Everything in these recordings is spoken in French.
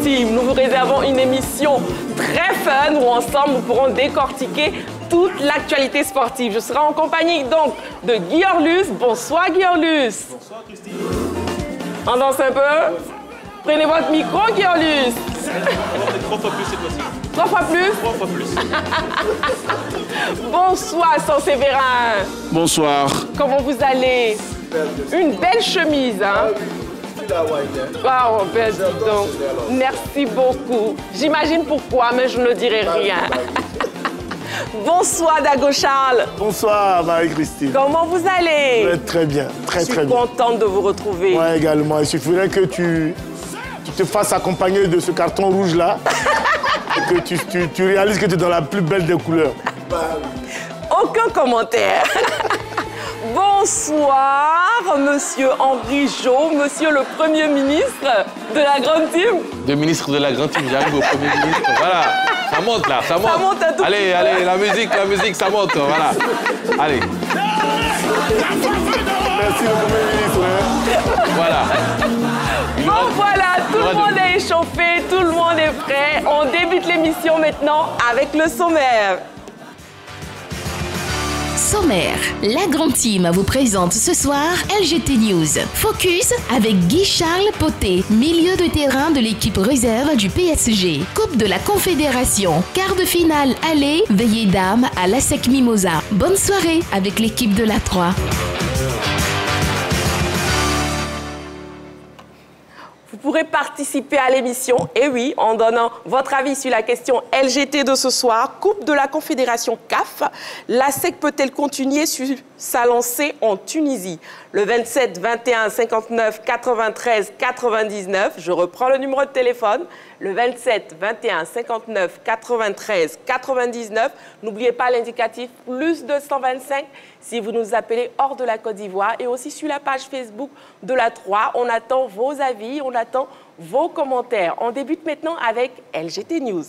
Team. Nous vous réservons une émission très fun où ensemble nous pourrons décortiquer toute l'actualité sportive. Je serai en compagnie donc de Guy Orlus. Bonsoir Guy Orlus. Bonsoir Christine. On danse un peu? Prenez votre micro Guy Orlus. On va faire 3 fois plus cette fois-ci. 3 fois plus? 3 fois plus. Bonsoir Saint-Séverin. Bonsoir. Comment vous allez? Une belle chemise, hein? Ah, oh, ben, dis donc. Merci beaucoup. J'imagine pourquoi, mais je ne dirai rien. Bonsoir Dago Charles. Bonsoir Marie-Christine. Comment vous allez? Je vais très bien, très bien. Je suis contente de vous retrouver. Moi également. Il suffirait que tu te fasses accompagner de ce carton rouge-là et que tu réalises que tu es dans la plus belle des couleurs. Aucun commentaire. Bonsoir, monsieur Henri Jo, monsieur le Premier ministre de la Grande Team. De ministre de la Grande Team, j'arrive au Premier ministre. Voilà, ça monte là, ça monte. Ça monte un tout allez, petit allez, peu. la musique, ça monte, voilà. Allez. Merci le Premier ministre. Voilà. Bon voilà, tout le monde est échauffé, tout le monde est prêt. On débute l'émission maintenant avec le sommaire. Sommaire. La Grande Team vous présente ce soir LGT News. Focus avec Guy-Charles Poté, milieu de terrain de l'équipe réserve du PSG. Coupe de la Confédération. Quart de finale aller, veillée d'âme à l'ASEC Mimosa. Bonne soirée avec l'équipe de la 3. Vous pourrez participer à l'émission, et oui, en donnant votre avis sur la question LGT de ce soir. Coupe de la Confédération CAF. L'ASEC peut-elle continuer sur sa lancée en Tunisie? Le 27 21 59 93 99. Je reprends le numéro de téléphone. Le 27 21 59 93 99. N'oubliez pas l'indicatif plus 225 si vous nous appelez hors de la Côte d'Ivoire. Et aussi sur la page Facebook de la 3. On attend vos avis, on attend vos commentaires. On débute maintenant avec LGT News.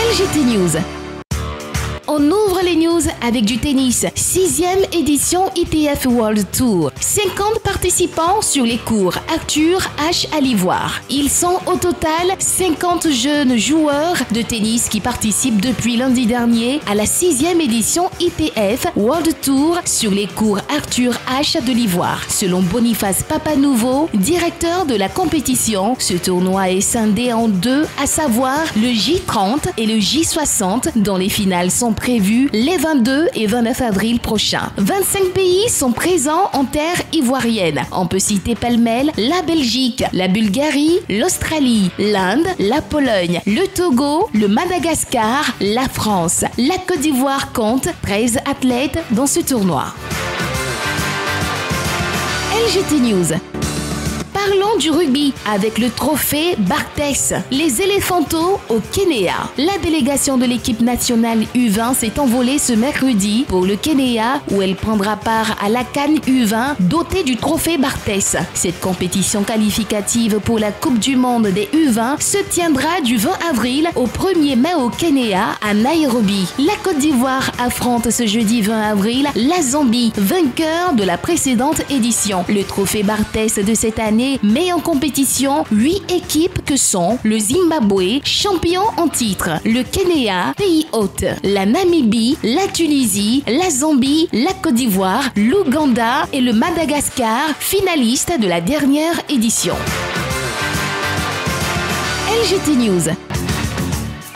LGT News. On ouvre les news avec du tennis. 6e édition ITF World Tour. 50 participants sur les cours Arthur H à l'Ivoire. Ils sont au total 50 jeunes joueurs de tennis qui participent depuis lundi dernier à la 6e édition ITF World Tour sur les cours Arthur H de l'Ivoire. Selon Boniface Papanouveau, directeur de la compétition, ce tournoi est scindé en deux, à savoir le J30 et le J60, dont les finales sont prévues les 22 et 29 avril prochains. 25 pays sont présents en terre ivoirienne. On peut citer pêle-mêle la Belgique, la Bulgarie, l'Australie, l'Inde, la Pologne, le Togo, le Madagascar, la France. La Côte d'Ivoire compte 13 athlètes dans ce tournoi. LGT News. Parlons du rugby avec le trophée Barthès. Les éléphantos au Kenya. La délégation de l'équipe nationale U20 s'est envolée ce mercredi pour le Kenya où elle prendra part à la CAN U20 dotée du trophée Barthès. Cette compétition qualificative pour la Coupe du Monde des U20 se tiendra du 20 avril au 1er mai au Kenya à Nairobi. La Côte d'Ivoire affronte ce jeudi 20 avril la Zambie, vainqueur de la précédente édition. Le trophée Barthès de cette année met en compétition 8 équipes que sont le Zimbabwe, champion en titre, le Kenya, pays hôte, la Namibie, la Tunisie, la Zambie, la Côte d'Ivoire, l'Ouganda et le Madagascar, finalistes de la dernière édition. LGT News.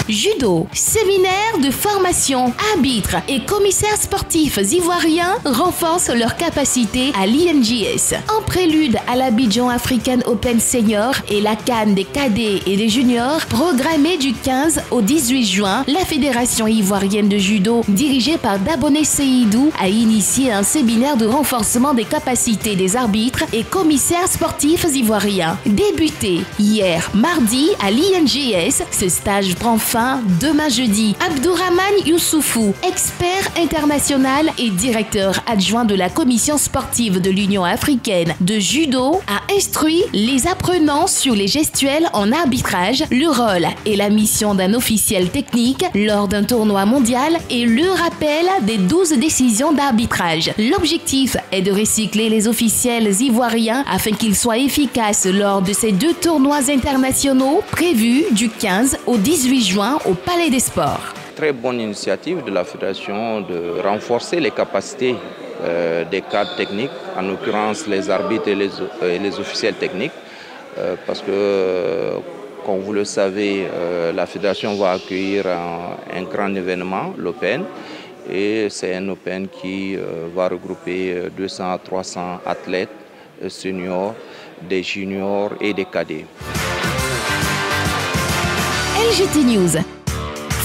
Judo, séminaire de formation, arbitres et commissaires sportifs ivoiriens renforcent leurs capacités à l'INJS. En prélude à l'Abidjan African Open Senior et la CAN des cadets et des juniors, programmée du 15 au 18 juin, la Fédération ivoirienne de judo, dirigée par Daboné Seydou, a initié un séminaire de renforcement des capacités des arbitres et commissaires sportifs ivoiriens. Débuté hier mardi à l'INJS, ce stage prend fin l'UEFA demain jeudi. Abdourahmane Youssoufou, expert international et directeur adjoint de la commission sportive de l'Union africaine de judo, a instruit les apprenants sur les gestuels en arbitrage, le rôle et la mission d'un officiel technique lors d'un tournoi mondial et le rappel des 12 décisions d'arbitrage. L'objectif est de recycler les officiels ivoiriens afin qu'ils soient efficaces lors de ces 2 tournois internationaux prévus du 15 au 18 juin au Palais des Sports. Très bonne initiative de la Fédération de renforcer les capacités des cadres techniques, en l'occurrence les arbitres et les officiels techniques, parce que, comme vous le savez, la Fédération va accueillir un grand événement, l'Open, et c'est un Open qui va regrouper 200 à 300 athlètes seniors, des juniors et des cadets. LGT News.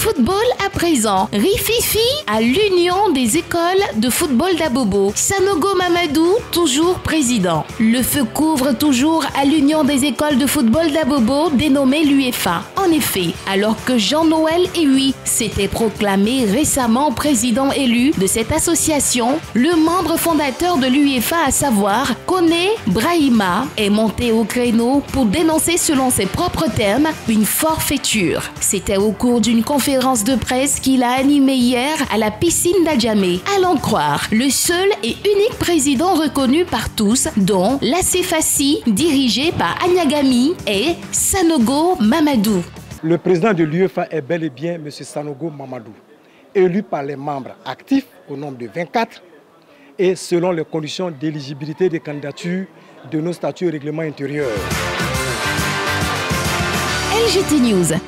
Football à présent. Rififi à l'Union des écoles de football d'Abobo. Sanogo Mamadou, toujours président. Le feu couvre toujours à l'Union des écoles de football d'Abobo, dénommée l'UEFA. En effet, alors que Jean-Noël Ehui s'était proclamé récemment président élu de cette association, le membre fondateur de l'UEFA, à savoir Koné Brahima, est monté au créneau pour dénoncer, selon ses propres termes, une forfaiture. C'était au cours d'une conférence de presse qu'il a animée hier à la piscine d'Adjamé. À l'en croire, le seul et unique président reconnu par tous, dont l'ACFACI, dirigé par Anyagami, et Sanogo Mamadou. Le président de l'UEFA est bel et bien M. Sanogo Mamadou, élu par les membres actifs au nombre de 24 et selon les conditions d'éligibilité des candidatures de nos statuts et règlements intérieurs. LGT News.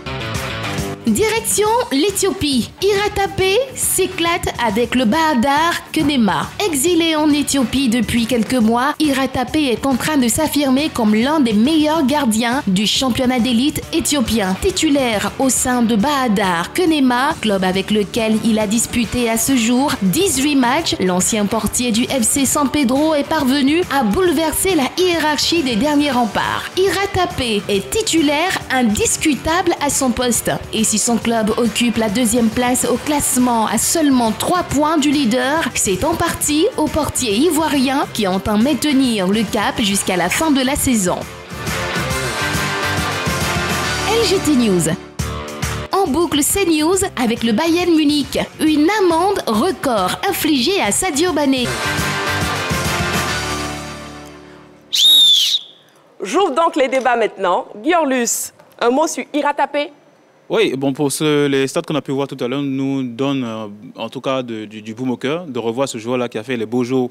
Direction l'Éthiopie. Iratapé s'éclate avec le Bahadar Kenema. Exilé en Éthiopie depuis quelques mois, Iratapé est en train de s'affirmer comme l'un des meilleurs gardiens du championnat d'élite éthiopien. Titulaire au sein de Bahadar Kenema, club avec lequel il a disputé à ce jour 18 matchs, l'ancien portier du FC San Pedro est parvenu à bouleverser la hiérarchie des derniers remparts. Iratapé est titulaire indiscutable à son poste. Et si son club occupe la 2e place au classement à seulement 3 points du leader, c'est en partie aux portiers ivoiriens qui entend maintenir le cap jusqu'à la fin de la saison. LGT News. En boucle CNews avec le Bayern Munich. Une amende record infligée à Sadio Mané. J'ouvre donc les débats maintenant. Guillaume, un mot sur Iratapé? Oui, bon, pour les stats qu'on a pu voir tout à l'heure, nous donnent en tout cas du baume au cœur de revoir ce joueur-là qui a fait les beaux jours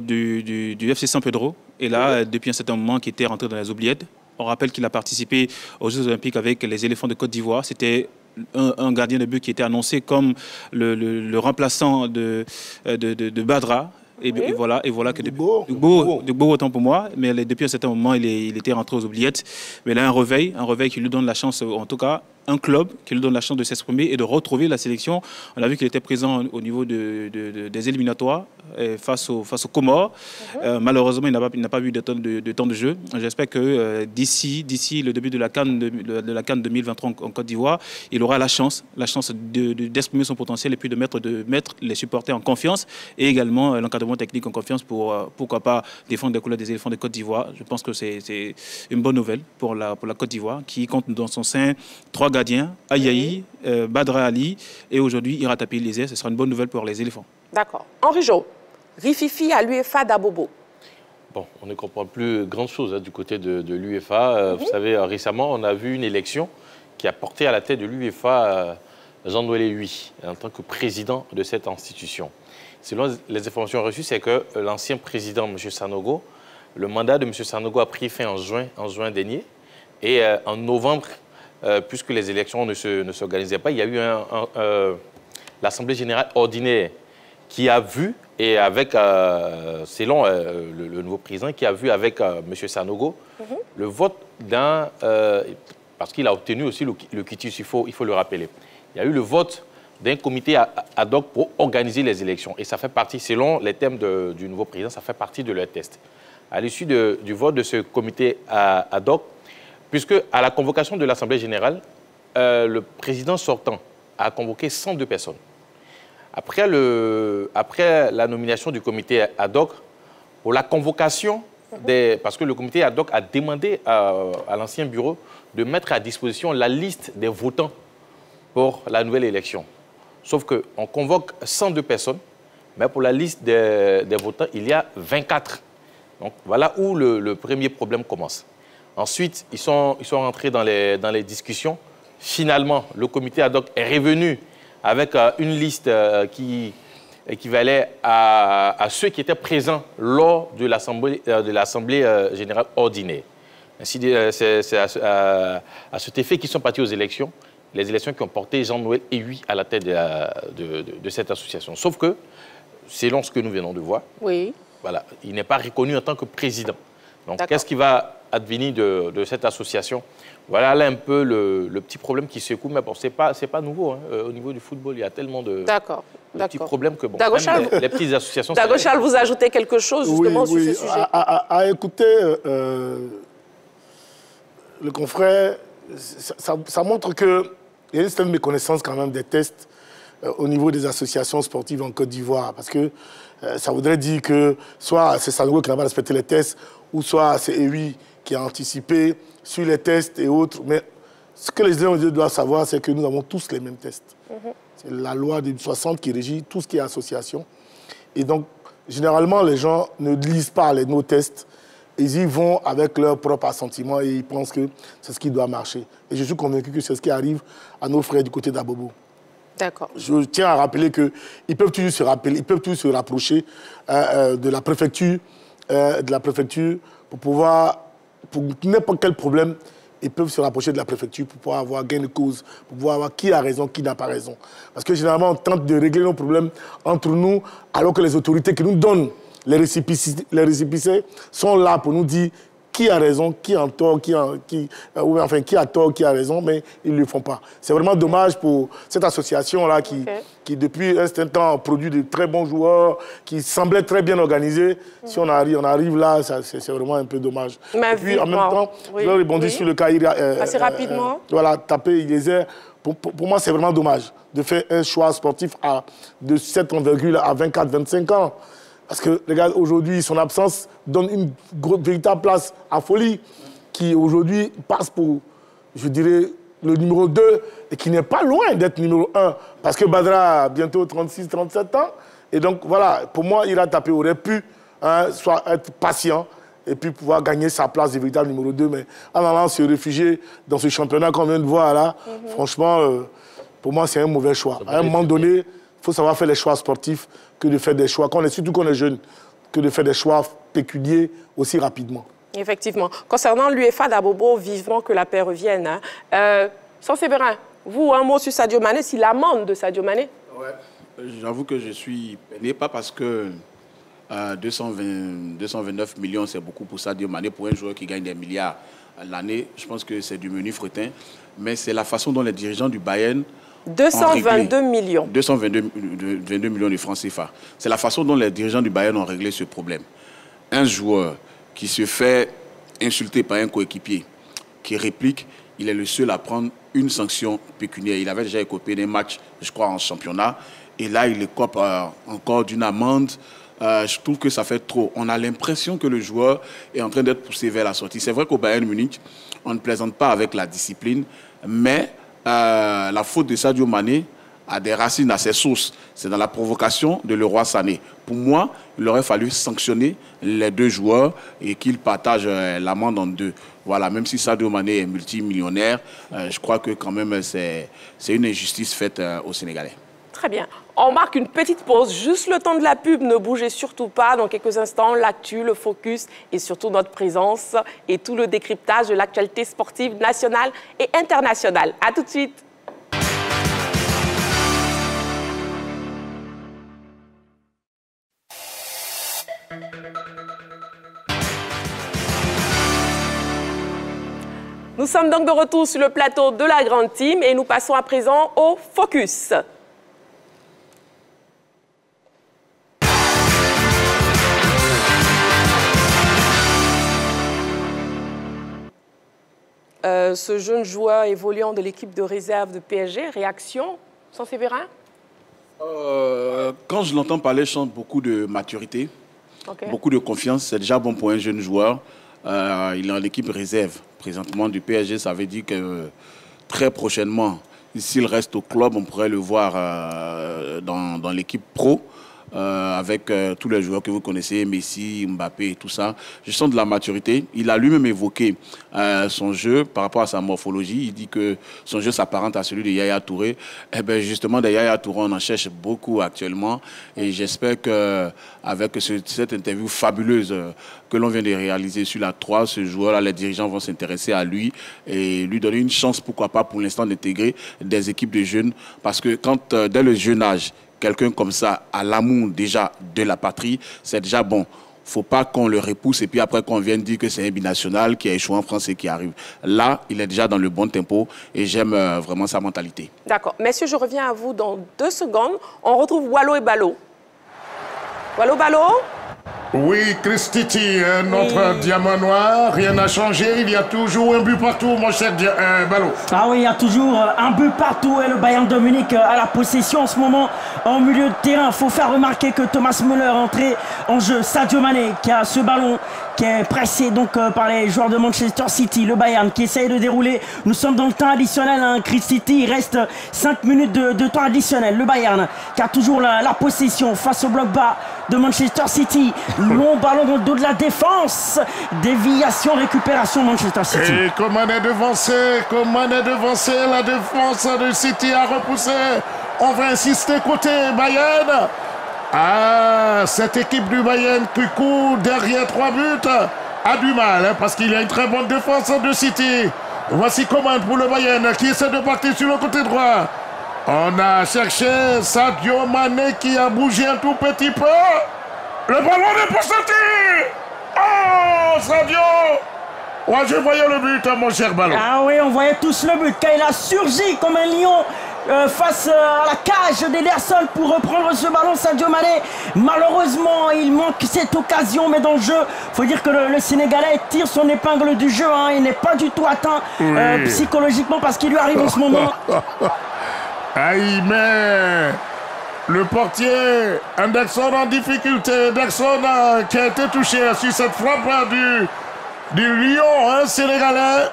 du FC San Pedro. Et là, depuis un certain moment, qui était rentré dans les oubliettes. On rappelle qu'il a participé aux Jeux Olympiques avec les éléphants de Côte d'Ivoire. C'était un gardien de but qui était annoncé comme le remplaçant de Badra. Et voilà que Dugbo autant pour moi, mais depuis un certain moment, il était rentré aux oubliettes. Mais là, un réveil qui lui donne la chance, en tout cas, un club qui lui donne la chance de s'exprimer et de retrouver la sélection. On a vu qu'il était présent au niveau des éliminatoires face aux Comores. Malheureusement, il n'a pas eu de temps de jeu. J'espère que d'ici le début de la CAN 2023 en Côte d'Ivoire, il aura la chance d'exprimer son potentiel et puis de mettre les supporters en confiance et également l'encadrement technique en confiance pour, pourquoi pas, défendre les couleurs des éléphants de Côte d'Ivoire. Je pense que c'est une bonne nouvelle pour la Côte d'Ivoire qui compte dans son sein 3 gardiens, Ayayi, Badra Ali et aujourd'hui Iratapé Eliezer. Ce sera une bonne nouvelle pour les éléphants. D'accord. Henri Jo, Rififi à l'UEFA d'Abobo. Bon, on ne comprend plus grand-chose du côté de l'UEFA. Vous savez, récemment, on a vu une élection qui a porté à la tête de l'UEFA Jean-Noël Ehui en tant que président de cette institution. Selon les informations reçues, c'est que l'ancien président, M. Sanogo, le mandat de M. Sanogo a pris fin en juin dernier. Et en novembre, puisque les élections ne s'organisaient pas, il y a eu l'Assemblée générale ordinaire qui a vu, et avec, selon le nouveau président, qui a vu avec M. Sanogo, le vote d'un... parce qu'il a obtenu aussi le quitus, il faut le rappeler. Il y a eu le vote d'un comité ad hoc pour organiser les élections. Et ça fait partie, selon les thèmes du nouveau président, ça fait partie de leur test. À l'issue du vote de ce comité ad hoc, puisque à la convocation de l'Assemblée générale, le président sortant a convoqué 102 personnes. Après la nomination du comité ad hoc, pour la convocation, parce que le comité ad hoc a demandé à l'ancien bureau de mettre à disposition la liste des votants pour la nouvelle élection. Sauf qu'on convoque 102 personnes, mais pour la liste des votants, il y a 24. Donc voilà où le premier problème commence. Ensuite, ils sont rentrés dans les discussions. Finalement, le comité ad hoc est revenu avec une liste qui équivalait à ceux qui étaient présents lors de l'Assemblée générale ordinaire. Ainsi, c'est à cet effet qu'ils sont partis aux élections, les élections qui ont porté Jean-Noël Ehui à la tête de cette association. Sauf que, selon ce que nous venons de voir, oui. Voilà, il n'est pas reconnu en tant que président. Donc, qu'est-ce qui va advenir de cette association? Voilà là un peu le petit problème qui secoue, mais bon, c'est pas nouveau. Hein. Au niveau du football, il y a tellement de petits problèmes que bon, même les petites associations... Dagochal, vous ajoutez quelque chose justement sur ce sujet? À écouter le confrère, ça montre qu'il y a une certaine méconnaissance quand même des tests au niveau des associations sportives en Côte d'Ivoire. Parce que ça voudrait dire que soit c'est Sanogo qui n'a pas respecté les tests, ou soit c'est Ehui qui a anticipé sur les tests et autres. Mais ce que les gens doivent savoir, c'est que nous avons tous les mêmes tests. C'est la loi des 60 qui régit tout ce qui est association. Et donc, généralement, les gens ne lisent pas nos tests. Ils y vont avec leur propre assentiment et ils pensent que c'est ce qui doit marcher. Et je suis convaincu que c'est ce qui arrive à nos frères du côté d'Abobo. D'accord. Je tiens à rappeler qu'ils peuvent toujours se rapprocher de la préfecture pour n'importe quel problème, ils peuvent se rapprocher de la préfecture pour pouvoir avoir gain de cause, pour pouvoir avoir qui a raison, qui n'a pas raison. Parce que généralement, on tente de régler nos problèmes entre nous, alors que les autorités qui nous donnent les récépissés sont là pour nous dire qui a raison, qui a tort, qui a tort, qui a raison, mais ils ne le font pas. C'est vraiment dommage pour cette association-là qui, depuis un certain temps, produit de très bons joueurs, qui semblait très bien organisée. Si on arrive là, c'est vraiment un peu dommage. Mais et puis, en même temps, je vais rebondir sur le cas... assez rapidement. Voilà, taper Ilézer. Pour moi, c'est vraiment dommage de faire un choix sportif de cette envergure à 24-25 ans. Parce que, regarde, aujourd'hui, son absence donne une véritable place à Folie, qui aujourd'hui passe pour, je dirais, le numéro 2, et qui n'est pas loin d'être numéro 1. Parce que Badra a bientôt 36-37 ans. Et donc, voilà, pour moi, Ira Tapé aurait pu soit être patient et puis pouvoir gagner sa place de véritable numéro 2. Mais en allant se réfugier dans ce championnat qu'on vient de voir là, franchement, pour moi, c'est un mauvais choix. À un moment donné, il faut savoir faire les choix sportifs que de faire des choix, surtout quand on est jeune, que de faire des choix pécuniers aussi rapidement. Effectivement. Concernant l'UEFA d'Abobo, vivement que la paix revienne. Sans Séverin, vous, un mot sur Sadio Mané, si l'amende de Sadio Mané? Ouais, j'avoue que je suis peiné, pas parce que 229 millions, c'est beaucoup pour Sadio Mané, pour un joueur qui gagne des milliards l'année. Je pense que c'est du menu fretin, mais c'est la façon dont les dirigeants du Bayern 222 millions. 222 millions de francs CFA. C'est la façon dont les dirigeants du Bayern ont réglé ce problème. Un joueur qui se fait insulter par un coéquipier, qui réplique, il est le seul à prendre une sanction pécuniaire. Il avait déjà écopé des matchs, je crois, en championnat. Et là, il écope encore d'une amende. Je trouve que ça fait trop. On a l'impression que le joueur est en train d'être poussé vers la sortie. C'est vrai qu'au Bayern Munich, on ne plaisante pas avec la discipline, mais la faute de Sadio Mané a des racines à ses sources. C'est dans la provocation de Leroy Sané. Pour moi, il aurait fallu sanctionner les deux joueurs et qu'ils partagent l'amende en deux. Voilà, même si Sadio Mané est multimillionnaire, je crois que quand même c'est une injustice faite aux Sénégalais. Très bien. On marque une petite pause, juste le temps de la pub. Ne bougez surtout pas. Dans quelques instants, l'actu, le focus et surtout notre présence et tout le décryptage de l'actualité sportive nationale et internationale. À tout de suite. Nous sommes donc de retour sur le plateau de la Grande Team et nous passons à présent au focus. ce jeune joueur évoluant de l'équipe de réserve de PSG. Réaction, Saint-Séverin? Quand je l'entends parler, je sens beaucoup de maturité, beaucoup de confiance. C'est déjà bon pour un jeune joueur. Il est en équipe réserve présentement du PSG. Ça veut dire que très prochainement, s'il reste au club, on pourrait le voir dans l'équipe pro. Avec tous les joueurs que vous connaissez, Messi, Mbappé et tout ça. Je sens de la maturité. Il a lui-même évoqué son jeu par rapport à sa morphologie. Il dit que son jeu s'apparente à celui de Yaya Touré. Eh bien, justement, de Yaya Touré, on en cherche beaucoup actuellement. Et j'espère qu'avec cette interview fabuleuse que l'on vient de réaliser sur la 3, ce joueur-là, les dirigeants vont s'intéresser à lui et lui donner une chance, pourquoi pas, pour l'instant, d'intégrer des équipes de jeunes. Parce que quand, dès le jeune âge, quelqu'un comme ça a l'amour déjà de la patrie, c'est déjà bon. Il ne faut pas qu'on le repousse et puis après qu'on vienne dire que c'est un binational qui a échoué en France et qui arrive. Là, il est déjà dans le bon tempo et j'aime vraiment sa mentalité. D'accord. Messieurs, je reviens à vous dans 2 secondes. On retrouve Wallo et Ballo. Wallo, Ballo? Oui, Christiti, notre diamant noir, rien n'a changé, il y a toujours un but partout, mon cher Ballo. Ah oui, il y a toujours un but partout et le Bayern de Munich a la possession en ce moment en milieu de terrain. Il faut faire remarquer que Thomas Müller est entré en jeu. Sadio Mané qui a ce ballon qui est pressé donc par les joueurs de Manchester City. Le Bayern qui essaye de dérouler. Nous sommes dans le temps additionnel, hein. City, il reste 5 minutes de temps additionnel. Le Bayern qui a toujours la possession face au bloc bas de Manchester City. Long ballon dans le dos de la défense. Déviation, récupération Manchester City. Et Coman est devancé, la défense de City a repoussé. On va insister côté Bayern. Ah, cette équipe du Bayern qui court derrière 3 buts a du mal, hein, parce qu'il y a une très bonne défense de City. Voici Coman pour le Bayern qui essaie de partir sur le côté droit. On a cherché Sadio Mané qui a bougé un tout petit peu. Le ballon est pour City. Oh, Sadio! Ouais, je voyais le but, mon cher ballon. Ah oui, on voyait tous le but. Quand il a surgi comme un lion face à la cage d'Ederson pour reprendre ce ballon, Sadio Mané. Malheureusement, il manque cette occasion, mais dans le jeu, il faut dire que le Sénégalais tire son épingle du jeu. Hein. Il n'est pas du tout atteint psychologiquement parce qu'il lui arrive en ce moment. Aïe, mais le portier Anderson en difficulté. Anderson qui a été touché sur cette frappe du lion, hein, sénégalais.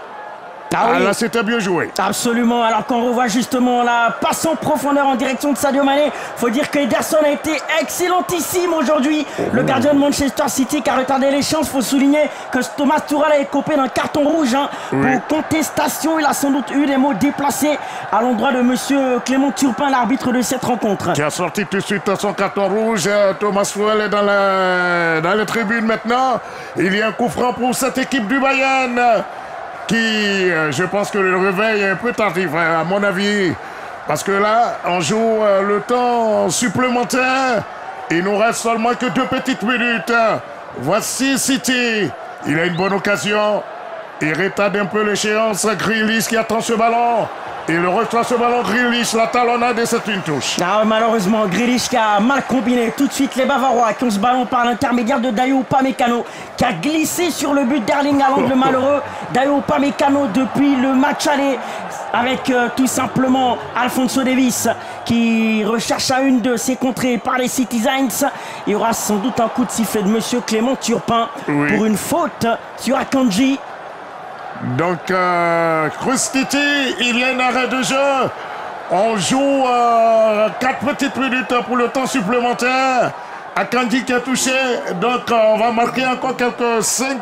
Ah oui. Là, c'était bien joué. Absolument. Alors qu'on revoit justement la passe en profondeur en direction de Sadio Mané, faut dire que Ederson a été excellentissime aujourd'hui. Le gardien de Manchester City qui a retardé les chances. Faut souligner que Thomas Tuchel a écopé d'un carton rouge pour contestation. Il a sans doute eu des mots déplacés à l'endroit de monsieur Clément Turpin, l'arbitre de cette rencontre. Qui a sorti tout de suite son carton rouge. Thomas Tuchel est dans les tribunes maintenant. Il y a un coup franc pour cette équipe du Bayern. Je pense que le réveil est un peu tardif, à mon avis. Parce que là, on joue le temps supplémentaire. Il nous reste seulement que 2 petites minutes. Voici City. Il a une bonne occasion. Il retarde un peu l'échéance. Grealish qui attend ce ballon. Il reçoit ce ballon, Grealish, la talonnade et c'est une touche. Ah, malheureusement, Grealish qui a mal combiné tout de suite les Bavarois qui ont ce ballon par l'intermédiaire de Dayot Upamecano qui a glissé sur le but d'Erling Haaland, le malheureux. Dayot Upamecano depuis le match aller avec tout simplement Alphonso Davies qui recherche à une de ses contrées par les Citizens. Il y aura sans doute un coup de sifflet de monsieur Clément Turpin pour une faute sur Akanji. Donc, Christiti, il y a un arrêt de jeu. On joue 4 petites minutes pour le temps supplémentaire. Akanji qui a touché. Donc, on va marquer encore quelques 5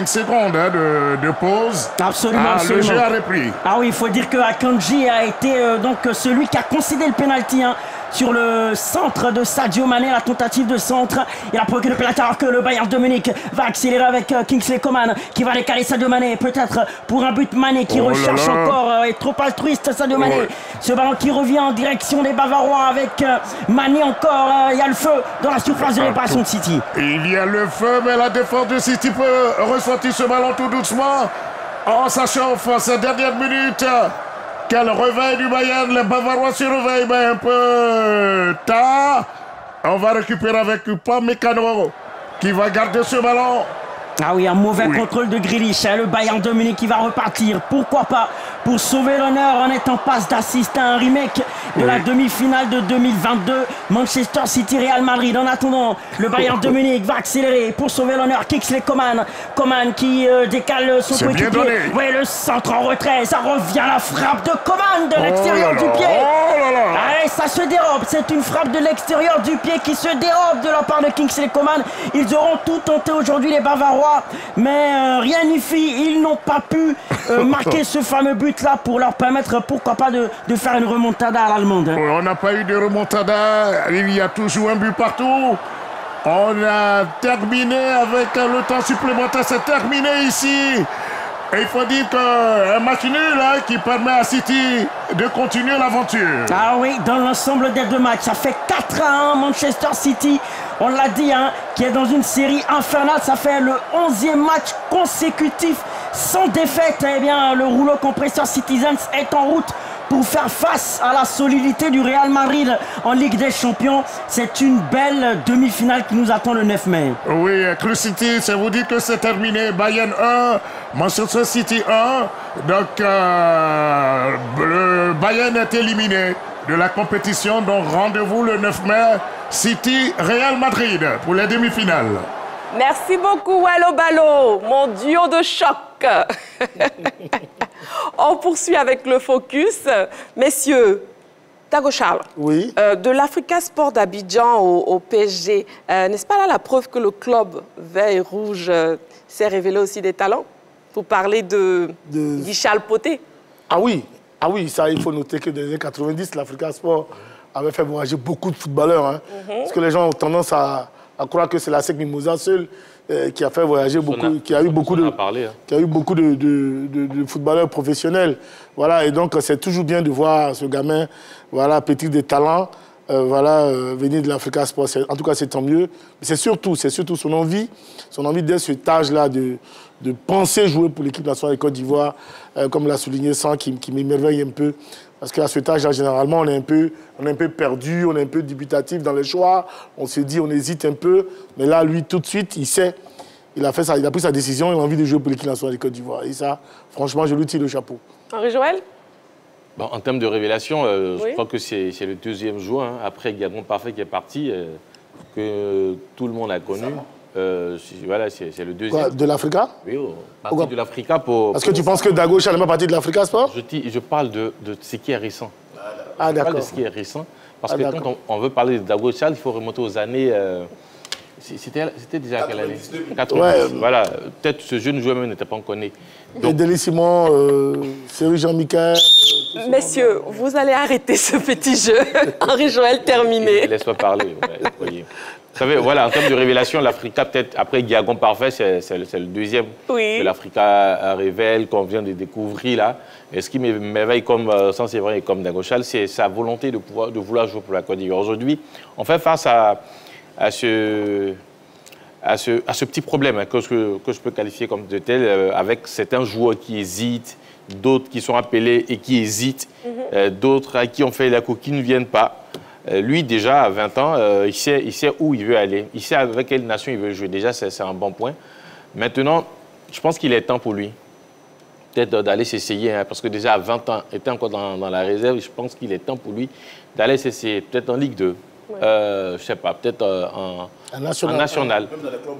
secondes de pause. Absolument, absolument. Le jeu a repris. Ah oui, il faut dire que Akanji a été donc celui qui a concédé le pénalty sur le centre de Sadio Mané, la tentative de centre. Il a provoqué le pénalty alors que le Bayern de Munich va accélérer avec Kingsley Coman qui va décaler Sadio Mané, peut-être pour un but. Mané qui recherche encore, est trop altruiste Sadio Mané. Ce ballon qui revient en direction des Bavarois avec Mané encore. Il y a le feu dans la surface de réparation de City. Il y a le feu, mais la défense de City peut ressortir ce ballon tout doucement. Oh, ça chauffe ces dernières minutes. Quel réveil du Bayern, les Bavarois se réveillent un peu tard. On va récupérer avec Upamecano qui va garder ce ballon. Ah oui, un mauvais contrôle de Grealish. Le Bayern de Munich qui va repartir. Pourquoi pas pour sauver l'honneur en étant en passe d'assister à un remake de la demi-finale de 2022. Manchester City, Real Madrid. En attendant, le Bayern de Munich va accélérer pour sauver l'honneur. Kingsley Coman. Coman qui décale son coéquipier. Oui, le centre en retrait. Ça revient la frappe de Coman de l'extérieur du pied. Allez, ça se dérobe. C'est une frappe de l'extérieur du pied qui se dérobe de la part de Kingsley Coman. Ils auront tout tenté aujourd'hui, les Bavarois. Mais rien n'y fit. Ils n'ont pas pu marquer ce fameux but-là pour leur permettre, pourquoi pas, de faire une remontada à l'allemande. On n'a pas eu de remontada. Il y a toujours un but partout. On a terminé avec le temps supplémentaire. C'est terminé ici. Et il faut dire qu'un match nul qui permet à City de continuer l'aventure. Ah oui, dans l'ensemble des deux matchs, ça fait 4-1 Manchester City. On l'a dit, qui est dans une série infernale. Ça fait le 11e match consécutif sans défaite. Eh bien, le rouleau compresseur Citizens est en route pour faire face à la solidité du Real Madrid en Ligue des Champions. C'est une belle demi-finale qui nous attend le 9 mai. Oui, Cruz City, ça vous dit que c'est terminé. Bayern 1, Manchester City 1. Donc, le Bayern est éliminé de la compétition. Donc, rendez-vous le 9 mai. City, Real Madrid pour les demi-finales. Merci beaucoup, Wallo Ballo, mon duo de choc. On poursuit avec le focus. Messieurs, Dago Charles, de l'Africa Sport d'Abidjan au PSG, n'est-ce pas là la preuve que le club vert et rouge s'est révélé aussi des talents? Pour parler de Guichal Poté. Ah oui, ça, il faut noter que dans les années 90, l'Africa Sport avait fait voyager beaucoup de footballeurs. Parce que les gens ont tendance à croire que c'est la SEC Mimosa seule qui a fait voyager beaucoup, qui a eu beaucoup de footballeurs professionnels. Voilà, et donc c'est toujours bien de voir ce gamin, voilà, petit de talent, venir de l'Africa Sport. En tout cas, c'est tant mieux. C'est surtout son envie dès cet âge-là de penser jouer pour l'équipe nationale de Côte d'Ivoire, comme l'a souligné San, qui m'émerveille un peu. Parce qu'à cet âge-là, généralement, on est un peu perdu, on est un peu dubitatif dans les choix. On se dit, on hésite un peu. Mais là, lui, tout de suite, il sait. Il a pris sa décision, il a envie de jouer pour l'équipe nationale de Côte d'Ivoire. Et ça, franchement, je lui tire le chapeau. Henri-Joël? Bon, en termes de révélation, je crois que c'est le deuxième joueur, après Gabon Parfait qui est parti, que tout le monde a connu. Voilà, c'est le deuxième. Quoi, de l'Africa? Oui, parti de l'Africa pour... Est-ce que tu penses que Dago Charles n'est pas parti de l'Africa Sport? Je parle de ce qui est récent. Ah, d'accord. Je parle de ce qui est récent. Parce que quand on veut parler de Dago Charles, il faut remonter aux années... C'était déjà quelle année? 90. Voilà, peut-être ce jeune joueur même n'était pas encore né. Edeli Simon, Cyril Jean-Michel... Messieurs, vous allez arrêter ce petit jeu. Henri-Joël, terminé. Laisse-moi parler. Voyez. Vous savez, voilà, en termes de révélation, l'Africa, peut-être, après Guiagon Parfait, c'est le deuxième que l'Africa révèle, qu'on vient de découvrir là. Et ce qui m'éveille comme Saint-Séverin et comme Dago Charles, c'est sa volonté de vouloir jouer pour la Côte d'Ivoire. Aujourd'hui, on fait face à ce petit problème que je peux qualifier comme de tel, avec certains joueurs qui hésitent, d'autres qui sont appelés et qui hésitent, d'autres à qui on fait la coquille qui ne viennent pas. Lui, déjà, à 20 ans, il sait où il veut aller. Il sait avec quelle nation il veut jouer. Déjà, c'est un bon point. Maintenant, je pense qu'il est temps pour lui, peut-être d'aller s'essayer, parce que déjà, à 20 ans, il était encore dans la réserve. Je pense qu'il est temps pour lui d'aller s'essayer, peut-être en Ligue 2. Je ne sais pas, peut-être en national.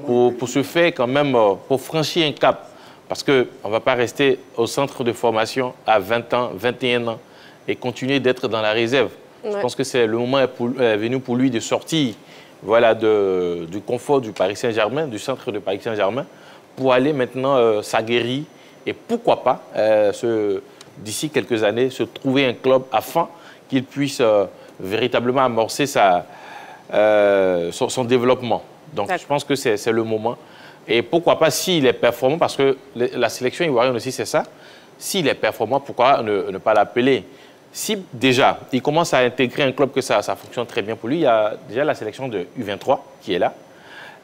Pour se faire quand même, pour franchir un cap. Parce qu'on ne va pas rester au centre de formation à 20 ans, 21 ans et continuer d'être dans la réserve. Je pense que c'est le moment venu pour lui de sortir du confort du Paris Saint-Germain, du centre de Paris Saint-Germain, pour aller maintenant s'aguerrir et pourquoi pas, d'ici quelques années, se trouver un club afin qu'il puisse véritablement amorcer son développement. Donc je pense que c'est le moment. Et pourquoi pas, s'il est performant, parce que la sélection ivoirienne aussi, c'est ça, s'il est performant, pourquoi ne pas l'appeler? Si déjà, il commence à intégrer un club que ça fonctionne très bien pour lui, il y a déjà la sélection de U23 qui est là.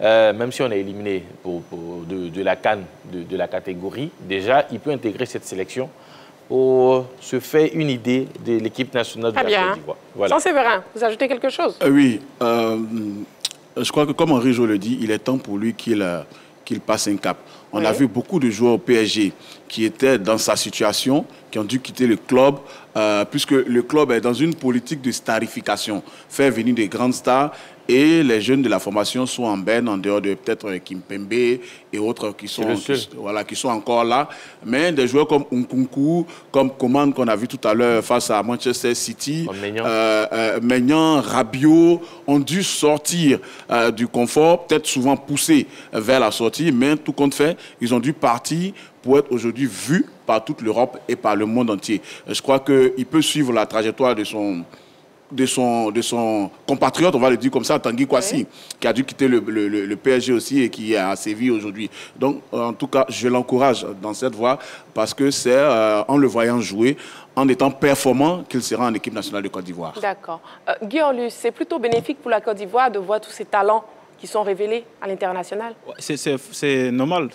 Même si on est éliminé de la CAN, de la catégorie, déjà, il peut intégrer cette sélection pour se faire une idée de l'équipe nationale de la Côte d'Ivoire. Voilà. Saint-Séverin, vous ajoutez quelque chose? Oui. Je crois que, comme Henri-Joël le dit, il est temps pour lui qu'il qu'il passe un cap. On a vu beaucoup de joueurs au PSG qui étaient dans sa situation, qui ont dû quitter le club, puisque le club est dans une politique de starification, faire venir des grandes stars, et les jeunes de la formation sont en berne, en dehors de peut-être Kimpembe et autres qui sont encore là. Mais des joueurs comme Nkunku, comme Coman qu'on a vu tout à l'heure face à Manchester City, Maignan, Rabiot, ont dû sortir du confort, peut-être souvent poussés vers la sortie, mais tout compte fait, ils ont dû partir pour être aujourd'hui vus par toute l'Europe et par le monde entier. Je crois qu'il peut suivre la trajectoire de son compatriote, on va le dire comme ça, Tanguy Kouassi, qui a dû quitter le PSG aussi et qui est à Séville aujourd'hui. Donc, en tout cas, je l'encourage dans cette voie parce que c'est en le voyant jouer, en étant performant, qu'il sera en équipe nationale de Côte d'Ivoire. D'accord. Guillaume, c'est plutôt bénéfique pour la Côte d'Ivoire de voir tous ces talents qui sont révélés à l'international? C'est normal,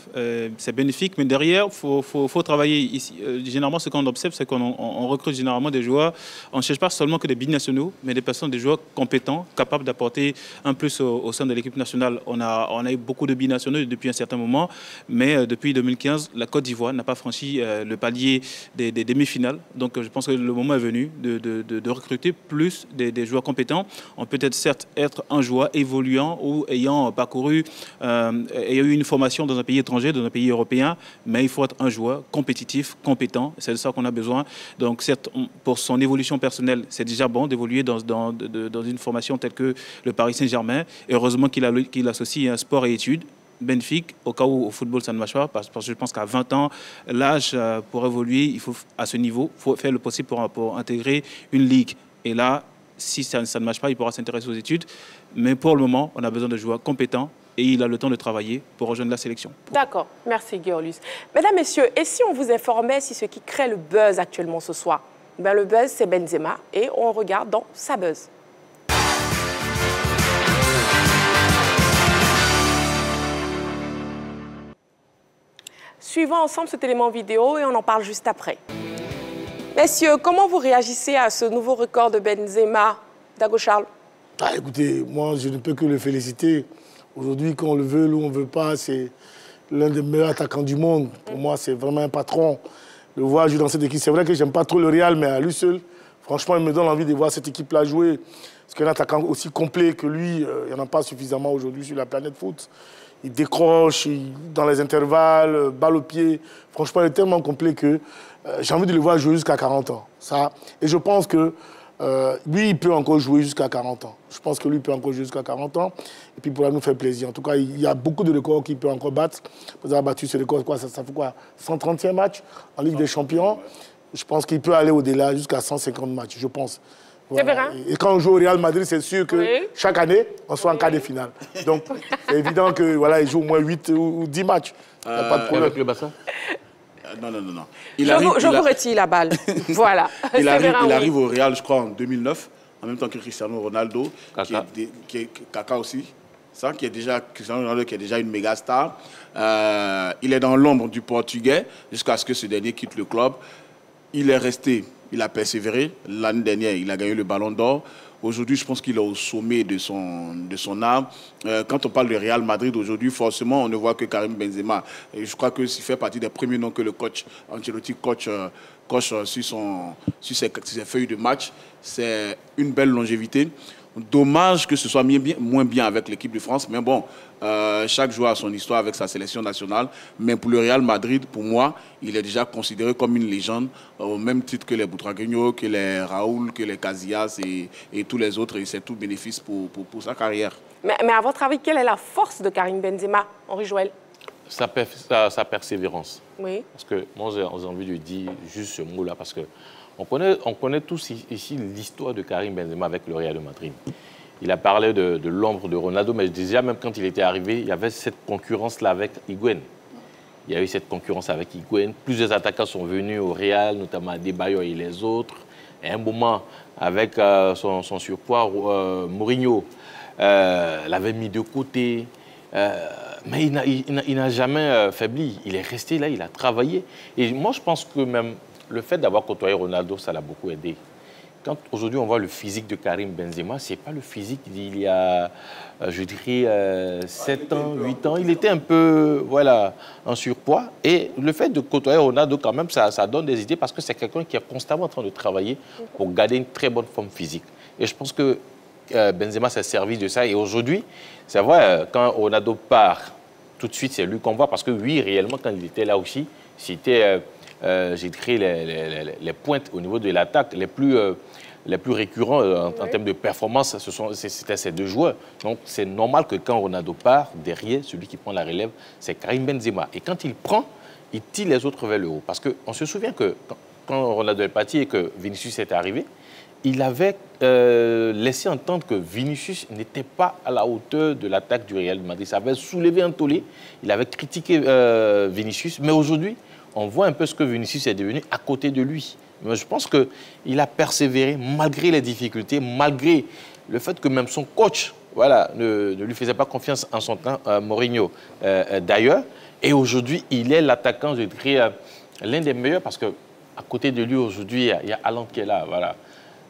c'est bénéfique, mais derrière, il faut travailler ici. Généralement, ce qu'on observe, c'est qu'on recrute généralement des joueurs, on ne cherche pas seulement que des binationaux, mais des joueurs compétents, capables d'apporter un plus au sein de l'équipe nationale. On a eu beaucoup de binationaux depuis un certain moment, mais depuis 2015, la Côte d'Ivoire n'a pas franchi le palier des demi-finales. Donc je pense que le moment est venu de recruter plus des joueurs compétents. On peut certes être un joueur évoluant ou ayant parcouru, ayant eu une formation dans un pays étranger, dans un pays européen, mais il faut être un joueur compétitif, compétent. C'est de ça qu'on a besoin. Donc, certes, pour son évolution personnelle, c'est déjà bon d'évoluer dans une formation telle que le Paris Saint-Germain. Heureusement qu'il associe un sport et études. Bénéfique, au cas où au football ça ne marche pas, parce que je pense qu'à 20 ans, l'âge pour évoluer, il faut, à ce niveau, il faut faire le possible pour intégrer une ligue. Et là, si ça ne marche pas, il pourra s'intéresser aux études. Mais pour le moment, on a besoin de joueurs compétents et il a le temps de travailler pour rejoindre la sélection. D'accord. Merci, Guillaume. Mesdames, Messieurs, et si on vous informait si ce qui crée le buzz actuellement ce soir? Ben, le buzz, c'est Benzema et on regarde dans sa buzz. Suivons ensemble cet élément vidéo et on en parle juste après. Messieurs, comment vous réagissez à ce nouveau record de Benzema, Dago Charles? Écoutez, moi, je ne peux que le féliciter. Aujourd'hui, qu'on le veut ou on ne veut pas, c'est l'un des meilleurs attaquants du monde. Pour moi, c'est vraiment un patron. Le voir jouer dans cette équipe, c'est vrai que je n'aime pas trop le Real, mais à lui seul, franchement, il me donne envie de voir cette équipe-là jouer. Parce qu'un attaquant aussi complet que lui, il n'y en a pas suffisamment aujourd'hui sur la planète foot. Il décroche, dans les intervalles, balle au pied. Franchement, il est tellement complet que j'ai envie de le voir jouer jusqu'à 40 ans. Et je pense que lui, il peut encore jouer jusqu'à 40 ans. Je pense que lui, il peut encore jouer jusqu'à 40 ans. Et puis, il pourra nous faire plaisir. En tout cas, il y a beaucoup de records qu'il peut encore battre. Vous avez battu ce record, ça fait quoi? 130e match en Ligue des Champions. Je pense qu'il peut aller au-delà, jusqu'à 150 matchs, je pense. Voilà. Et quand on joue au Real Madrid, c'est sûr que chaque année, on soit en quart de finale. Donc, c'est évident que voilà, il joue au moins 8 ou 10 matchs. Pas de problème. Avec le bassin? Non. Je vous retire la balle. Voilà. Il arrive au Real, je crois, en 2009, en même temps que Cristiano Ronaldo, qui est Kaka aussi. Ça, Cristiano Ronaldo qui est déjà une méga star. Il est dans l'ombre du Portugais jusqu'à ce que ce dernier quitte le club. Il est resté, il a persévéré. L'année dernière, il a gagné le Ballon d'Or. Aujourd'hui, je pense qu'il est au sommet de son art. Quand on parle de Real Madrid aujourd'hui, forcément, on ne voit que Karim Benzema. Et je crois qu'il fait partie des premiers noms que le coach Ancelotti coach sur ses feuilles de match. C'est une belle longévité. Dommage que ce soit moins bien avec l'équipe de France, mais bon, chaque joueur a son histoire avec sa sélection nationale. Mais pour le Real Madrid, pour moi, il est déjà considéré comme une légende, au même titre que les Butragueño, que les Raúl, que les Casillas et tous les autres. Et c'est tout bénéfice pour sa carrière. Mais à votre avis, quelle est la force de Karim Benzema, Henri Joël? Sa persévérance. Oui. Parce que moi, j'ai envie de dire juste ce mot-là, parce que on connaît tous ici l'histoire de Karim Benzema avec le Real de Madrid. Il a parlé de l'ombre de Ronaldo, mais déjà, même quand il était arrivé, il y avait cette concurrence-là avec Higuaín. Il y a eu cette concurrence avec Higuaín. Plusieurs attaquants sont venus au Real, notamment Adebayor et les autres. Et à un moment, avec son surpoids, Mourinho l'avait mis de côté. Mais il n'a jamais faibli. Il est resté là, il a travaillé. Et moi, je pense que même le fait d'avoir côtoyé Ronaldo, ça l'a beaucoup aidé. quand aujourd'hui on voit le physique de Karim Benzema, ce n'est pas le physique d'il y a, je dirais, 7 ans, 8 ans. Il était un peu, voilà, en surpoids. Et le fait de côtoyer Ronaldo, quand même, ça donne des idées parce que c'est quelqu'un qui est constamment en train de travailler pour garder une très bonne forme physique. Et je pense que Benzema s'est servi de ça. Et aujourd'hui, c'est vrai, quand Ronaldo part, tout de suite, c'est lui qu'on voit. Parce que oui, réellement, quand il était là aussi, c'était, j'ai créé les pointes au niveau de l'attaque les plus récurrents en termes de performance, c'était ces deux joueurs. Donc, c'est normal que quand Ronaldo part, derrière, celui qui prend la relève, c'est Karim Benzema. Et quand il prend, il tire les autres vers le haut. Parce qu'on se souvient que quand Ronaldo est parti et que Vinicius est arrivé, il avait laissé entendre que Vinicius n'était pas à la hauteur de l'attaque du Real Madrid. Ça avait soulevé un tollé. Il avait critiqué Vinicius. Mais aujourd'hui, on voit un peu ce que Vinicius est devenu à côté de lui. Mais je pense qu'il a persévéré malgré les difficultés, malgré le fait que même son coach voilà, ne lui faisait pas confiance en son temps, Mourinho d'ailleurs. Et aujourd'hui, il est l'attaquant, je dirais, l'un des meilleurs parce qu'à côté de lui, aujourd'hui, il y a Haaland qui est là. Voilà.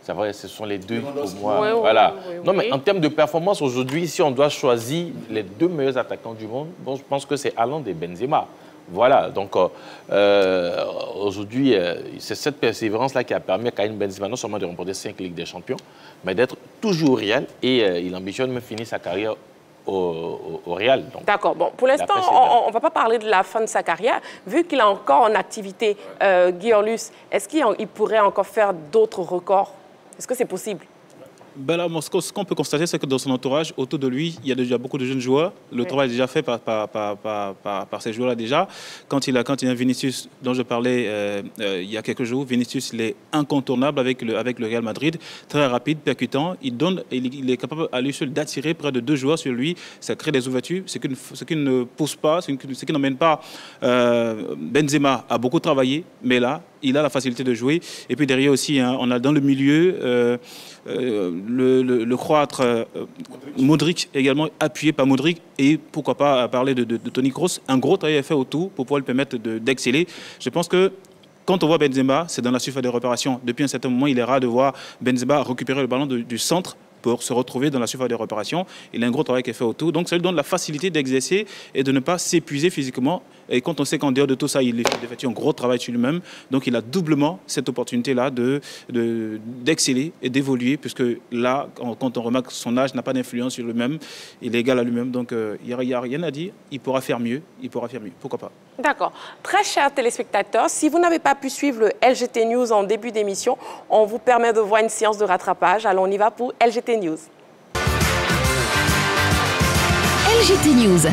C'est vrai, ce sont les deux pour moi. Oui, voilà. Oui. Non, mais en termes de performance, aujourd'hui, si on doit choisir les deux meilleurs attaquants du monde, bon, je pense que c'est Haaland et Benzema. Voilà, donc aujourd'hui, c'est cette persévérance-là qui a permis à Karim Benzema non seulement de remporter 5 Ligues des Champions, mais d'être toujours au Real et il ambitionne même finir sa carrière au Real. D'accord. Bon, pour l'instant, on ne va pas parler de la fin de sa carrière. Vu qu'il est encore en activité, Guy Orlus, est-ce qu'il pourrait encore faire d'autres records? Est-ce que c'est possible? Ben là, ce qu'on peut constater, c'est que dans son entourage, autour de lui, il y a déjà beaucoup de jeunes joueurs. Le travail est déjà fait par ces joueurs-là déjà. Quand il y a Vinicius, dont je parlais il y a quelques jours, Vinicius, il est incontournable avec le Real Madrid, très rapide, percutant. Il est capable à lui seul d'attirer près de 2 joueurs sur lui. Ça crée des ouvertures, ce qui ne pousse pas, ce qui n'emmène pas Benzema à beaucoup travailler, mais là, il a la facilité de jouer. Et puis derrière aussi, hein, on a dans le milieu le croâtre Modric, également appuyé par Modric. Et pourquoi pas parler de Toni Kroos. Un gros travail est fait autour pour pouvoir lui permettre d'exceller. Je pense que quand on voit Benzema, c'est dans la surface de réparation. Depuis un certain moment, il est rare de voir Benzema récupérer le ballon du centre pour se retrouver dans la surface de réparation. Il a un gros travail qui est fait autour. Donc, ça lui donne la facilité d'exercer et de ne pas s'épuiser physiquement. Et quand on sait qu'en dehors de tout ça, il effectue un gros travail sur lui-même. Donc, il a doublement cette opportunité-là d'exceller et d'évoluer, puisque là, quand on remarque que son âge n'a pas d'influence sur lui-même, il est égal à lui-même. Donc, il n'y a rien à dire. Il pourra faire mieux. Il pourra faire mieux. Pourquoi pas? D'accord. Très chers téléspectateurs, si vous n'avez pas pu suivre le LGT News en début d'émission, on vous permet de voir une séance de rattrapage. Alors, on y va pour LGT News. LGT News.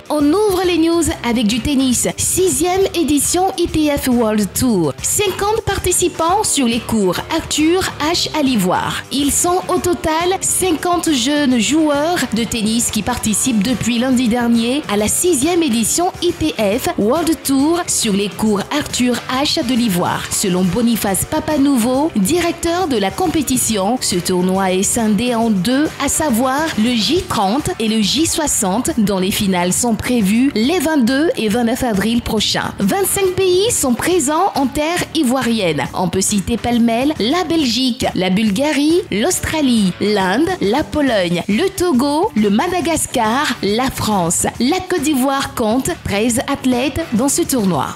On ouvre les news avec du tennis. 6e édition ITF World Tour. 50 participants sur les cours Arthur H à l'Ivoire. Ils sont au total 50 jeunes joueurs de tennis qui participent depuis lundi dernier à la 6e édition ITF World Tour sur les cours Arthur H de l'Ivoire. Selon Boniface Papanouveau, directeur de la compétition, ce tournoi est scindé en 2, à savoir le J30 et le J60, dont les finales sont prévues les 22 et 29 avril prochains. 25 pays sont présents en terre ivoirienne. On peut citer pêle-mêle la Belgique, la Bulgarie, l'Australie, l'Inde, la Pologne, le Togo, le Madagascar, la France. La Côte d'Ivoire compte 13 athlètes dans ce tournoi.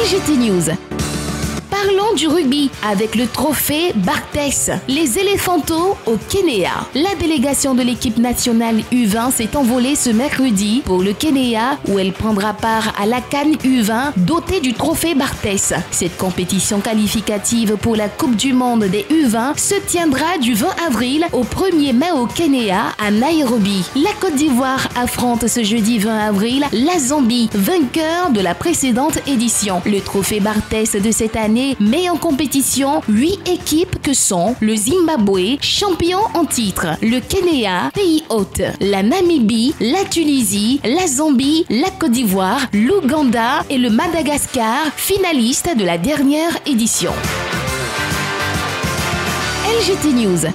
LGT News. Parlons du rugby avec le trophée Barthès. Les éléphantos au Kenya. La délégation de l'équipe nationale U20 s'est envolée ce mercredi pour le Kenya où elle prendra part à la CAN U20 dotée du trophée Barthès. Cette compétition qualificative pour la Coupe du Monde des U20 se tiendra du 20 avril au 1er mai au Kenya à Nairobi. La Côte d'Ivoire affronte ce jeudi 20 avril la Zambie, vainqueur de la précédente édition. Le trophée Barthès de cette année met en compétition 8 équipes que sont le Zimbabwe, champion en titre, le Kenya, pays hôte, la Namibie, la Tunisie, la Zambie, la Côte d'Ivoire, l'Ouganda et le Madagascar, finalistes de la dernière édition. LGT News.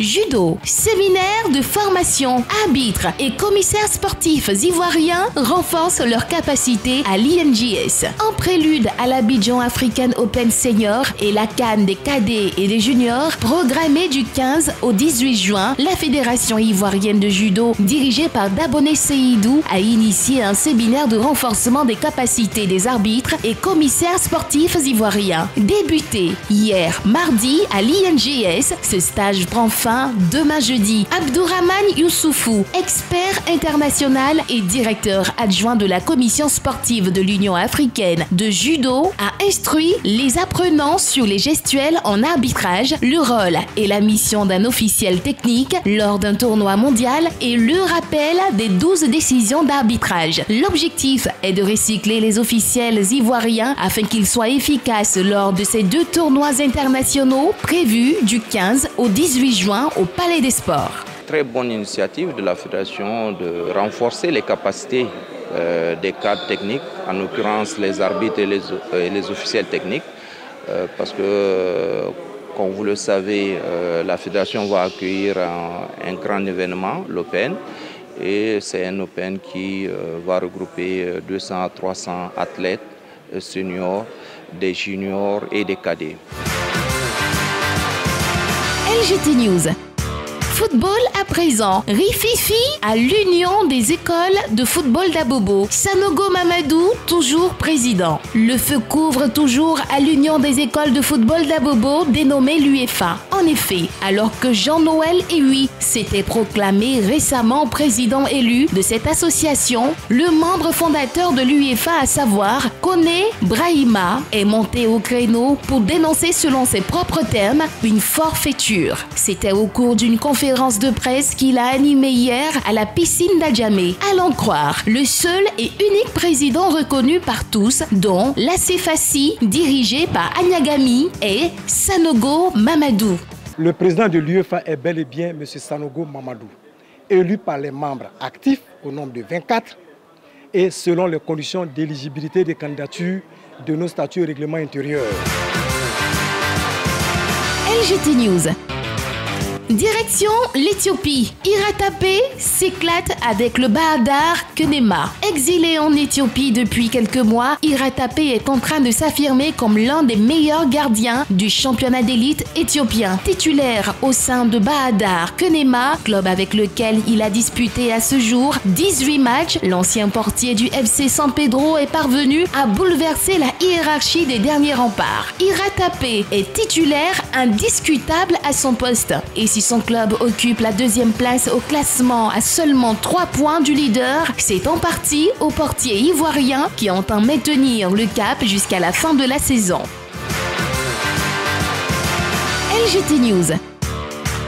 Judo, séminaire de formation, arbitres et commissaires sportifs ivoiriens renforcent leurs capacités à l'INJS. En prélude à l'Abidjan African Open Senior et la CAN des cadets et des juniors, programmée du 15 au 18 juin, la Fédération ivoirienne de judo, dirigée par Daboné Seydou, a initié un séminaire de renforcement des capacités des arbitres et commissaires sportifs ivoiriens. Débuté hier, mardi, à l'INJS, ce stage prend fin demain jeudi. Abdourahmane Youssoufou, expert international et directeur adjoint de la commission sportive de l'Union africaine de judo, a instruit les apprenants sur les gestuels en arbitrage, le rôle et la mission d'un officiel technique lors d'un tournoi mondial et le rappel des 12 décisions d'arbitrage. L'objectif est de recycler les officiels ivoiriens afin qu'ils soient efficaces lors de ces 2 tournois internationaux prévus du 15 au 18 juin au Palais des Sports. Très bonne initiative de la Fédération de renforcer les capacités des cadres techniques, en l'occurrence les arbitres et les officiels techniques, parce que, comme vous le savez, la Fédération va accueillir un grand événement, l'Open, et c'est un Open qui va regrouper 200 à 300 athlètes seniors, des juniors et des cadets. LGT News. Football à présent. Rififi à l'Union des écoles de football d'Abobo. Sanogo Mamadou, toujours président. Le feu couvre toujours à l'Union des écoles de football d'Abobo, dénommée l'UEFA. En effet, alors que Jean-Noël Ewi s'était proclamé récemment président élu de cette association, le membre fondateur de l'UEFA, à savoir Koné Brahima, est monté au créneau pour dénoncer, selon ses propres termes, une forfaiture. C'était au cours d'une conférence de presse qu'il a animée hier à la piscine d'Adjamé. À l'en croire, le seul et unique président reconnu par tous, dont l'ACFACI, dirigé par Anyagami, et Sanogo Mamadou. Le président de l'UEFA est bel et bien M. Sanogo Mamadou, élu par les membres actifs au nombre de 24 et selon les conditions d'éligibilité des candidatures de nos statuts et règlements intérieurs. LGT News. Direction l'Éthiopie. Iratapé s'éclate avec le Bahadar Kenema. Exilé en Éthiopie depuis quelques mois, Iratapé est en train de s'affirmer comme l'un des meilleurs gardiens du championnat d'élite éthiopien. Titulaire au sein de Bahadar Kenema, club avec lequel il a disputé à ce jour 18 matchs, l'ancien portier du FC San Pedro est parvenu à bouleverser la hiérarchie des derniers remparts. Iratapé est titulaire indiscutable à son poste. Et si son club occupe la 2e place au classement à seulement 3 points du leader, c'est en partie aux portiers ivoiriens qui entend maintenir le cap jusqu'à la fin de la saison. LGT News.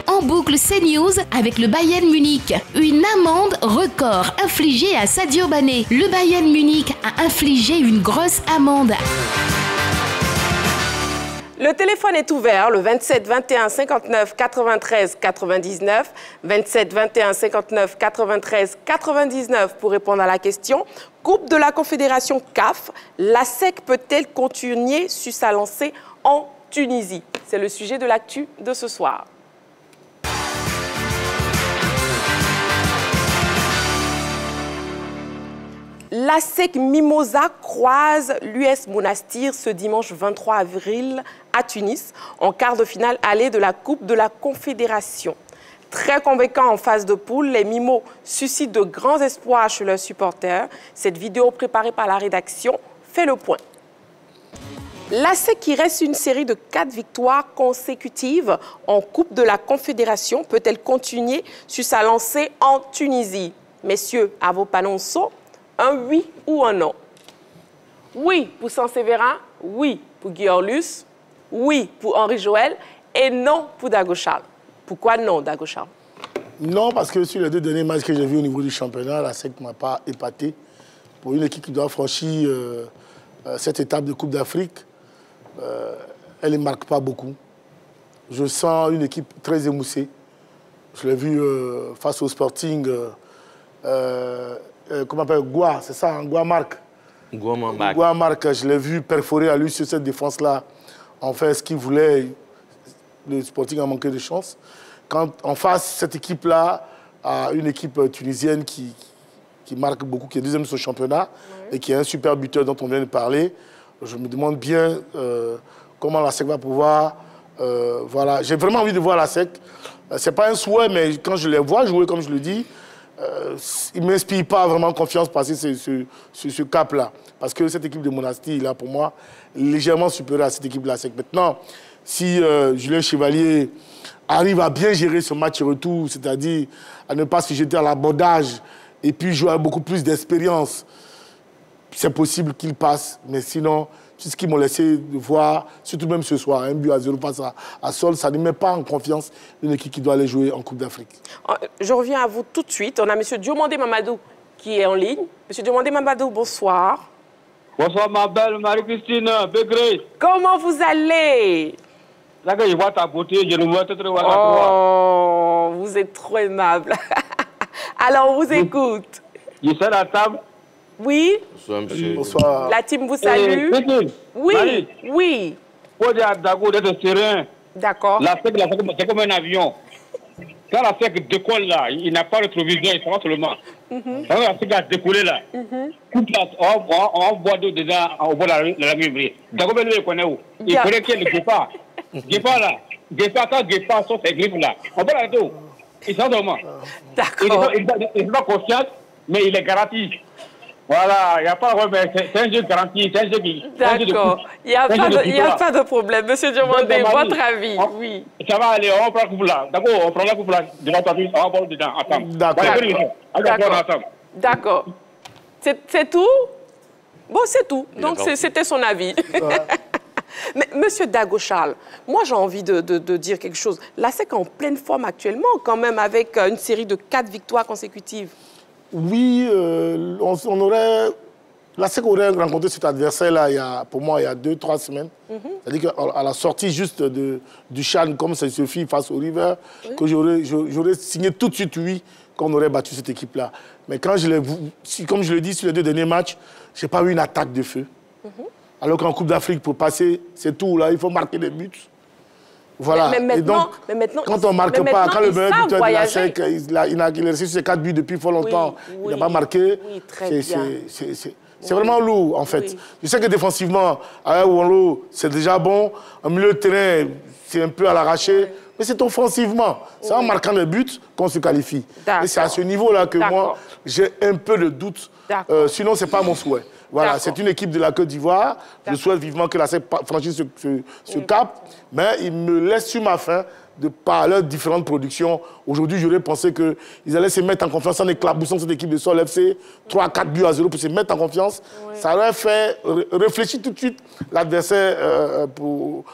En boucle CNews avec le Bayern Munich. Une amende record infligée à Sadio Mané. Le Bayern Munich a infligé une grosse amende. Le téléphone est ouvert, le 27 21 59 93 99, 27 21 59 93 99 pour répondre à la question. Coupe de la Confédération CAF, la SEC peut-elle continuer sur sa lancée en Tunisie? C'est le sujet de l'actu de ce soir. La SEC Mimosa croise l'US Monastir ce dimanche 23 avril à Tunis, en quart de finale aller de la Coupe de la Confédération. Très convaincants en phase de poule, les Mimos suscitent de grands espoirs chez leurs supporters. Cette vidéo préparée par la rédaction fait le point. La SEC, qui reste une série de 4 victoires consécutives en Coupe de la Confédération, peut-elle continuer sur sa lancée en Tunisie? Messieurs, à vos panonceaux, un oui ou un non? Oui pour Saint-Séverin, oui pour Guillaume, oui pour Henri Joël et non pour Dago Charles. Pourquoi non, Dago Charles? Non, parce que sur les 2 derniers matchs que j'ai vus au niveau du championnat, la SEC ne m'a pas épaté. Pour une équipe qui doit franchir cette étape de Coupe d'Afrique, elle ne marque pas beaucoup. Je sens une équipe très émoussée. Je l'ai vu face au Sporting. Comment on appelle Goua, c'est ça, hein, Goua-Marc. Goua-Marc, je l'ai vu perforer à lui sur cette défense-là. En fait, ce qu'il voulait, le Sporting a manqué de chance. quand en face, cette équipe-là a une équipe tunisienne qui marque beaucoup, qui est deuxième sur le championnat et qui est un super buteur dont on vient de parler, je me demande bien comment la SEC va pouvoir... voilà, j'ai vraiment envie de voir la SEC. C'est pas un souhait, mais quand je les vois jouer, comme je le dis, ils ne m'inspirent pas vraiment confiance passer ce cap-là. Parce que cette équipe de Monastir, là, pour moi, légèrement supérieure à cette équipe de la SEC. Maintenant, si Julien Chevalier arrive à bien gérer ce match retour, c'est-à-dire à ne pas se jeter à l'abordage et puis jouer avec beaucoup plus d'expérience, c'est possible qu'il passe. Mais sinon, tout ce qu'ils m'ont laissé voir, surtout même ce soir, 1-0 face à Sol, ça ne met pas en confiance une équipe qui doit aller jouer en Coupe d'Afrique. Je reviens à vous tout de suite. On a M. Diomandé Mamadou qui est en ligne. M. Diomandé Mamadou, bonsoir. Bonsoir ma belle Marie-Christine Begré. Comment vous allez? Là que je vois ta beauté, je ne vois pas trop. Oh, vous êtes trop aimable. Alors, on vous écoute. Je suis à la table. Oui. Bonsoir, monsieur. Bonsoir. La team vous salue. Oui, Marie. oui. Faut dire à Dago d'être serein. D'accord. La SEC, c'est comme un avion. Quand la SEC décolle là, il n'a pas de rétroviseur, il sera seulement. Quand la SEC a décollé là, on voit d'eau dedans, on voit la lumière. Dago, il le connaît où? Il connaît qui est le Guépard. Guépard là. Guépard, quand Guépard sort ses griffes là, on voit la d'eau. Il sort seulement. D'accord. Il n'est pas conscient, mais il est garanti. Voilà, il n'y a pas de problème, c'est un jeu garanti, c'est un jeu qui... D'accord, il n'y a pas de problème. Monsieur Diomandé, votre avis, oui. Ça va aller, on prend la coupe là. D'accord, on prend la coupe là, devant ta fille, on va dedans, ensemble. D'accord. D'accord. C'est tout? Bon, c'est tout. Donc, c'était son avis. Mais Monsieur Dago Charles, moi j'ai envie de dire quelque chose. La SEC est en pleine forme actuellement, quand même, avec une série de 4 victoires consécutives. Oui, la SEC aurait rencontré cet adversaire-là, pour moi, il y a 2-3 semaines. C'est-à-dire qu'à la sortie juste du CHAN, comme ça se fit face au River, que j'aurais signé tout de suite, oui, qu'on aurait battu cette équipe-là. Mais quand comme je l'ai dit, sur les 2 derniers matchs, je n'ai pas eu une attaque de feu. Alors qu'en Coupe d'Afrique, pour passer, c'est tout, là, il faut marquer des buts. Voilà. Mais maintenant, quand on ne marque pas, quand le meilleur buteur de la SEC, il a reçu ses 4 buts depuis fort longtemps, il n'a pas marqué, c'est vraiment lourd, en fait. Je sais que défensivement, à Ouanlo, c'est déjà bon. En milieu de terrain, c'est un peu à l'arraché. Mais c'est offensivement. C'est en marquant des buts qu'on se qualifie. Et c'est à ce niveau-là que moi, j'ai un peu de doute. Sinon, ce n'est pas mon souhait. Voilà, c'est une équipe de la Côte d'Ivoire. Je souhaite vivement que la SEC franchisse ce cap. Mais ils me laissent sur ma faim de par leurs différentes productions. Aujourd'hui, j'aurais pensé qu'ils allaient se mettre en confiance en éclaboussant cette équipe de Sol FC. 3-4 buts à 0 pour se mettre en confiance. Ça aurait fait réfléchir tout de suite l'adversaire pour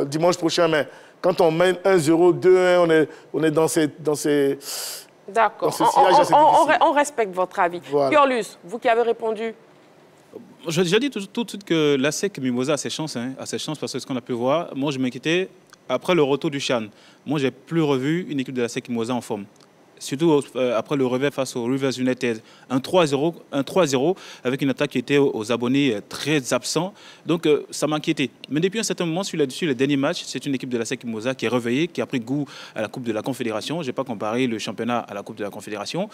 dimanche prochain. Mais quand on mène 1-0, 2-1, on est dans ces D'accord. On respecte votre avis. Voilà. Piorlus, vous qui avez répondu. Je dis tout de suite que la SEC Mimosa a ses chances, parce que ce qu'on a pu voir, moi je m'inquiétais après le retour du CHAN. Moi, j'ai plus revu une équipe de la SEC Mimosa en forme. Surtout après le revers face aux Rivers United. Un 3-0 avec une attaque qui était aux abonnés très absents. Donc, ça m'inquiétait. Mais depuis un certain moment, sur les derniers matchs, c'est une équipe de la SEC Mimosa qui est réveillée, qui a pris goût à la Coupe de la Confédération. Je n'ai pas comparé le championnat à la Coupe de la Confédération.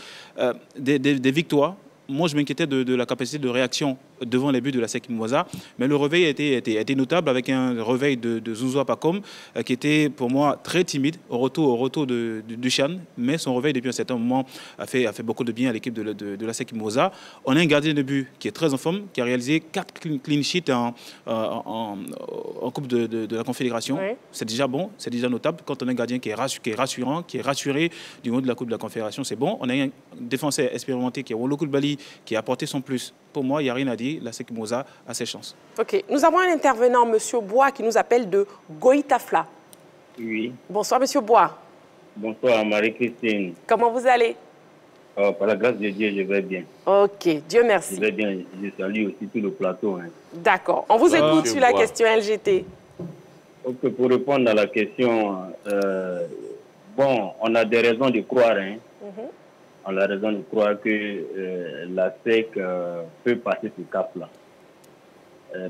Des victoires. Moi, je m'inquiétais de la capacité de réaction devant les buts de la SEC Mimosa. Mais le réveil a été notable avec un réveil de Zouzoua Pacom qui était pour moi très timide au retour du CHAN. Mais son réveil depuis un certain moment a fait beaucoup de bien à l'équipe de la SEC Mimosa. On a un gardien de but qui est très en forme, qui a réalisé 4 clean sheets en Coupe de la Confédération. Oui. C'est déjà bon, c'est déjà notable. Quand on a un gardien qui est rassurant, qui est rassuré du monde de la Coupe de la Confédération, c'est bon. On a un défenseur expérimenté qui est Wolo Koulibaly, qui a apporté son plus. Pour moi, il n'y a rien à dire. La SEC Mimosa a ses chances. OK. Nous avons un intervenant, M. Bois, qui nous appelle de Goïtafla. Oui. Bonsoir, M. Bois. Bonsoir, Marie-Christine. Comment vous allez? Par la grâce de Dieu, je vais bien. OK. Dieu merci. Je vais bien. Je salue aussi tout le plateau. D'accord. On vous écoute sur la question LGT. OK. Pour répondre à la question, bon, on a des raisons de croire, on a raison de croire que la SEC peut passer ce cap-là.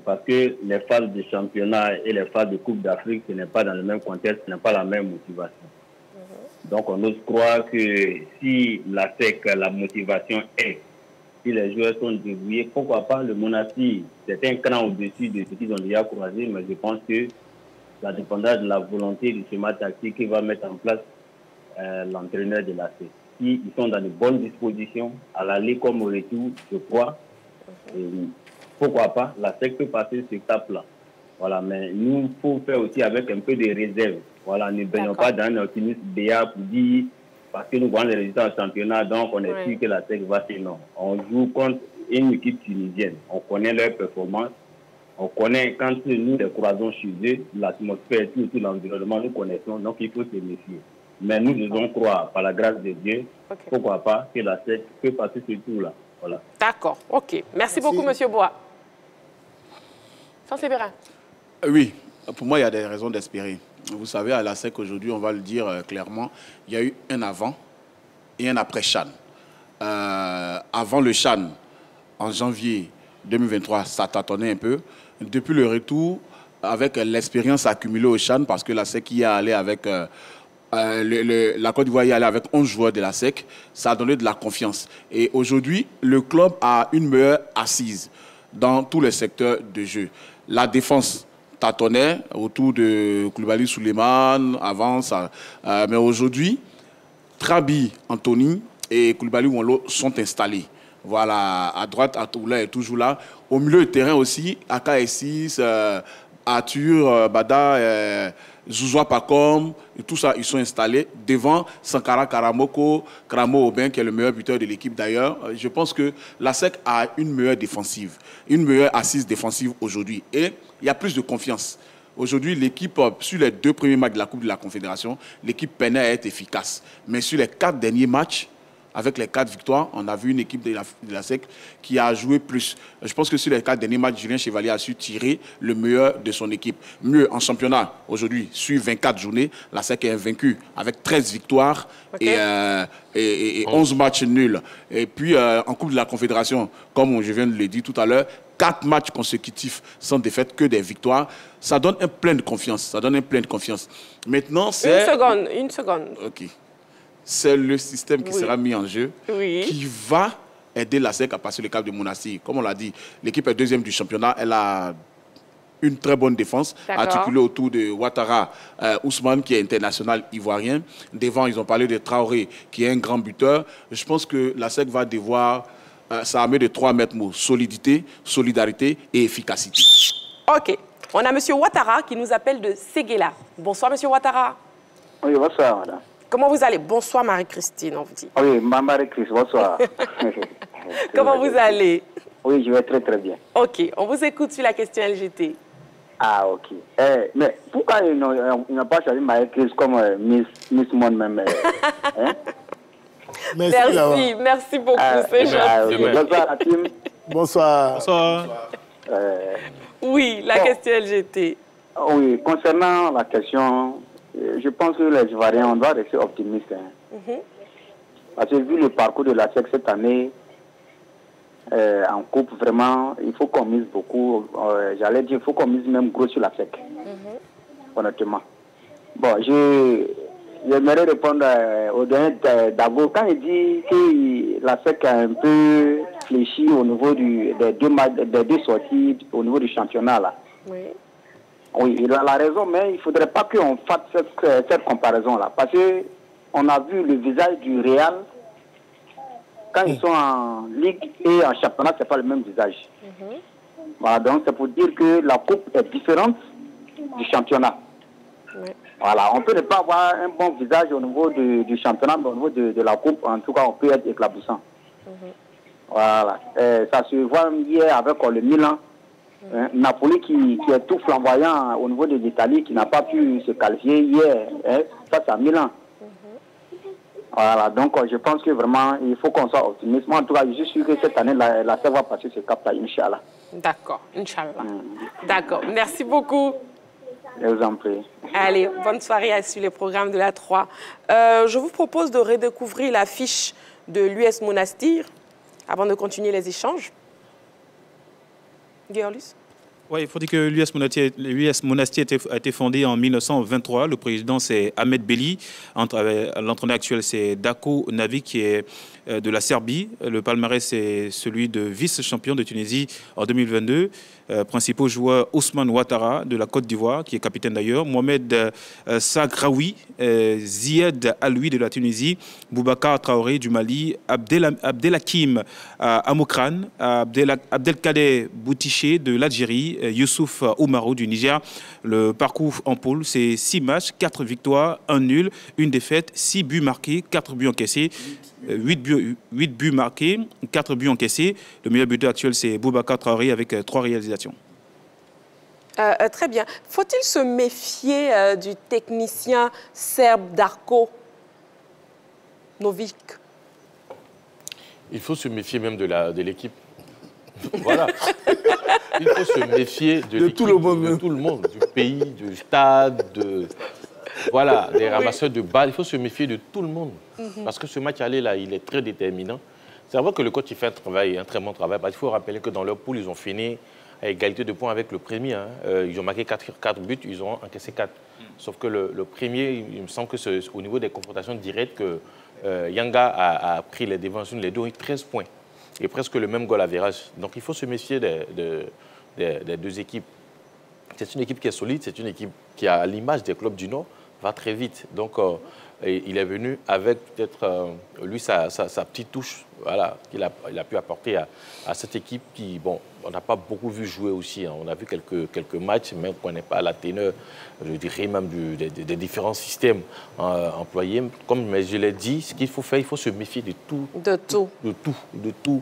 Parce que les phases de championnat et les phases de Coupe d'Afrique, ce n'est pas dans le même contexte, ce n'est pas la même motivation. Donc on ose croire que si la SEC, la motivation est, si les joueurs sont débrouillés, pourquoi pas le Monastir, c'est un cran au-dessus de ce qu'ils ont déjà croisé, mais je pense que ça dépendra de la volonté du schéma tactique qui va mettre en place l'entraîneur de la SEC. S'ils sont dans de bonnes dispositions, à l'aller comme au retour, je crois, pourquoi pas, la SEC peut passer cette étape-là. Voilà, mais nous, il faut faire aussi avec un peu de réserve. Voilà, ne baignons pas dans un optimisme DA pour dire, parce que nous voyons les résultats en championnat, donc on est sûr que la SEC va faire non. On joue contre une équipe tunisienne. On connaît leur performance. On connaît quand nous les croisons chez eux, l'atmosphère, tout l'environnement, nous connaissons, donc il faut se méfier. Mais nous devons croire, par la grâce de Dieu, pourquoi pas, que la SEC peut passer ce tour-là. Voilà. D'accord, ok. Merci beaucoup, M. Bois. François Bérin. Oui, pour moi, il y a des raisons d'espérer. Vous savez, à la SEC, aujourd'hui, on va le dire clairement, il y a eu un avant et un après Chan. Avant le Chan, en janvier 2023, ça tâtonnait un peu. Depuis le retour, avec l'expérience accumulée au Chan, parce que la SEC y est allée avec... la Côte d'Ivoire y est allée avec 11 joueurs de la SEC, ça a donné de la confiance. Et aujourd'hui, le club a une meilleure assise dans tous les secteurs de jeu. La défense tâtonnait autour de Koulibaly, Souleymane, avant ça. Mais aujourd'hui, Trabi, Anthony et Koulibaly Wonlo sont installés. Voilà, à droite, Atoula est toujours là. Au milieu de terrain aussi, Aka S6, Arthur, Bada, Zouzoua Pacom, et tout ça, ils sont installés. Devant, Sankara Karamoko, Kramo Aubin, qui est le meilleur buteur de l'équipe d'ailleurs. Je pense que la SEC a une meilleure défensive, une meilleure assise défensive aujourd'hui. Et il y a plus de confiance. Aujourd'hui, l'équipe, sur les 2 premiers matchs de la Coupe de la Confédération, l'équipe peinait à être efficace. Mais sur les 4 derniers matchs, avec les 4 victoires, on a vu une équipe de la SEC qui a joué plus. Je pense que sur les 4 derniers matchs, Julien Chevalier a su tirer le meilleur de son équipe. Mieux, en championnat, aujourd'hui, sur 24 journées, la SEC est invaincue avec 13 victoires et 11 matchs nuls. Et puis, en Coupe de la Confédération, comme je viens de le dire tout à l'heure, 4 matchs consécutifs sans défaite, que des victoires. Ça donne un plein de confiance. Ça donne un plein de confiance. Maintenant, c'est... Une seconde. OK. C'est le système qui sera mis en jeu qui va aider la SEC à passer le cap de Monastir. Comme on l'a dit, l'équipe est 2e du championnat. Elle a une très bonne défense, articulée autour de Ouattara Ousmane, qui est international ivoirien. Devant, ils ont parlé de Traoré, qui est un grand buteur. Je pense que la SEC va devoir s'armer de 3 mots: solidité, solidarité et efficacité. OK. On a M. Ouattara qui nous appelle de Séguéla. Bonsoir, M. Ouattara. Oui, bonsoir, madame. Comment vous allez? Bonsoir, Marie-Christine, on vous dit. Oui, Marie-Christine, bonsoir. Comment vous allez? Oui, je vais très, très bien. OK, on vous écoute sur la question LGT. Ah, OK. Mais pourquoi ils n'ont pas choisi Marie-Christine comme Miss Monde même hein? Merci beaucoup, c'est gentil. Bonsoir, Hakim. Bonsoir. Bonsoir. Oui, la question LGT. Oui, concernant la question... Je pense que les Ivoiriens, on doit rester optimistes. Parce que vu le parcours de la SEC cette année, en coupe, vraiment, il faut qu'on mise beaucoup. J'allais dire, il faut qu'on mise même gros sur la SEC. Honnêtement. Bon, j'aimerais répondre au dernier d'Ago. Quand il dit que la SEC a un peu fléchi au niveau des 2 sorties au niveau du championnat, là. Oui, il a la raison, mais il ne faudrait pas qu'on fasse cette comparaison-là. Parce qu'on a vu le visage du Real, quand ils sont en Ligue et en championnat, ce n'est pas le même visage. Voilà, donc c'est pour dire que la Coupe est différente du championnat. Voilà, on peut ne pas avoir un bon visage au niveau du championnat, mais au niveau de la Coupe, en tout cas, on peut être éclaboussant. Voilà, ça se voit hier avec le Milan. Napoli qui est tout flamboyant au niveau de l'Italie, qui n'a pas pu se qualifier hier face à Milan. Voilà, donc je pense que vraiment il faut qu'on soit optimiste. Moi, en tout cas, je suis sûr que cette année, la SEC va passer ce cap-là, Inch'Allah. D'accord, Inch'Allah. D'accord, merci beaucoup. Je vous en prie. Allez, bonne soirée sur les programmes de la 3. Je vous propose de redécouvrir la fiche de l'US Monastir avant de continuer les échanges. Guerlus. Oui, il faut dire que l'US Monastir a été fondé en 1923. Le président, c'est Ahmed Belli. L'entraîneur actuel, c'est Dako Navi, qui est de la Serbie. Le palmarès, c'est celui de vice-champion de Tunisie en 2022. Principaux joueurs, Ousmane Ouattara de la Côte d'Ivoire, qui est capitaine d'ailleurs. Mohamed Sagraoui, Zied Aloui de la Tunisie. Boubacar Traoré du Mali. Abdelhakim Amokran. Abdelkader Boutiché de l'Algérie. Youssouf Oumarou du Niger. Le parcours en poule, c'est 6 matchs, 4 victoires, 1 nul, 1 défaite, 6 buts marqués, 4 buts encaissés, 8 buts marqués, 4 buts encaissés. Le meilleur buteur actuel, c'est Boubacar Traoré avec 3 réalisations. Très bien. Faut-il se méfier du technicien serbe Darko Novic? Il faut se méfier même de l'équipe. Voilà. Il faut se méfier de tout le monde, du pays, du stade, voilà, des ramasseurs de balles. Il faut se méfier de tout le monde. Parce que ce match aller là, il est très déterminant. C'est vrai que le coach il fait un très bon travail. Parce qu'il faut rappeler que dans leur poule, ils ont fini à égalité de points avec le premier. Hein. Ils ont marqué 4 buts, ils ont encaissé 4. Sauf que le premier, il me semble que c'est au niveau des confrontations directes que Yanga a pris les devants sur les deux, 13 points. Et presque le même goal average. Donc il faut se méfier des deux équipes. C'est une équipe qui est solide, c'est une équipe qui, à l'image des clubs du Nord, va très vite. Donc il est venu avec peut-être, lui, sa petite touche, voilà, qu'il a pu apporter à cette équipe qui, bon, on n'a pas beaucoup vu jouer aussi. Hein. On a vu quelques matchs, même qu'on n'est pas à la teneur, je dirais même des différents systèmes employés. Comme je l'ai dit, ce qu'il faut faire, il faut se méfier de tout. De tout. De tout.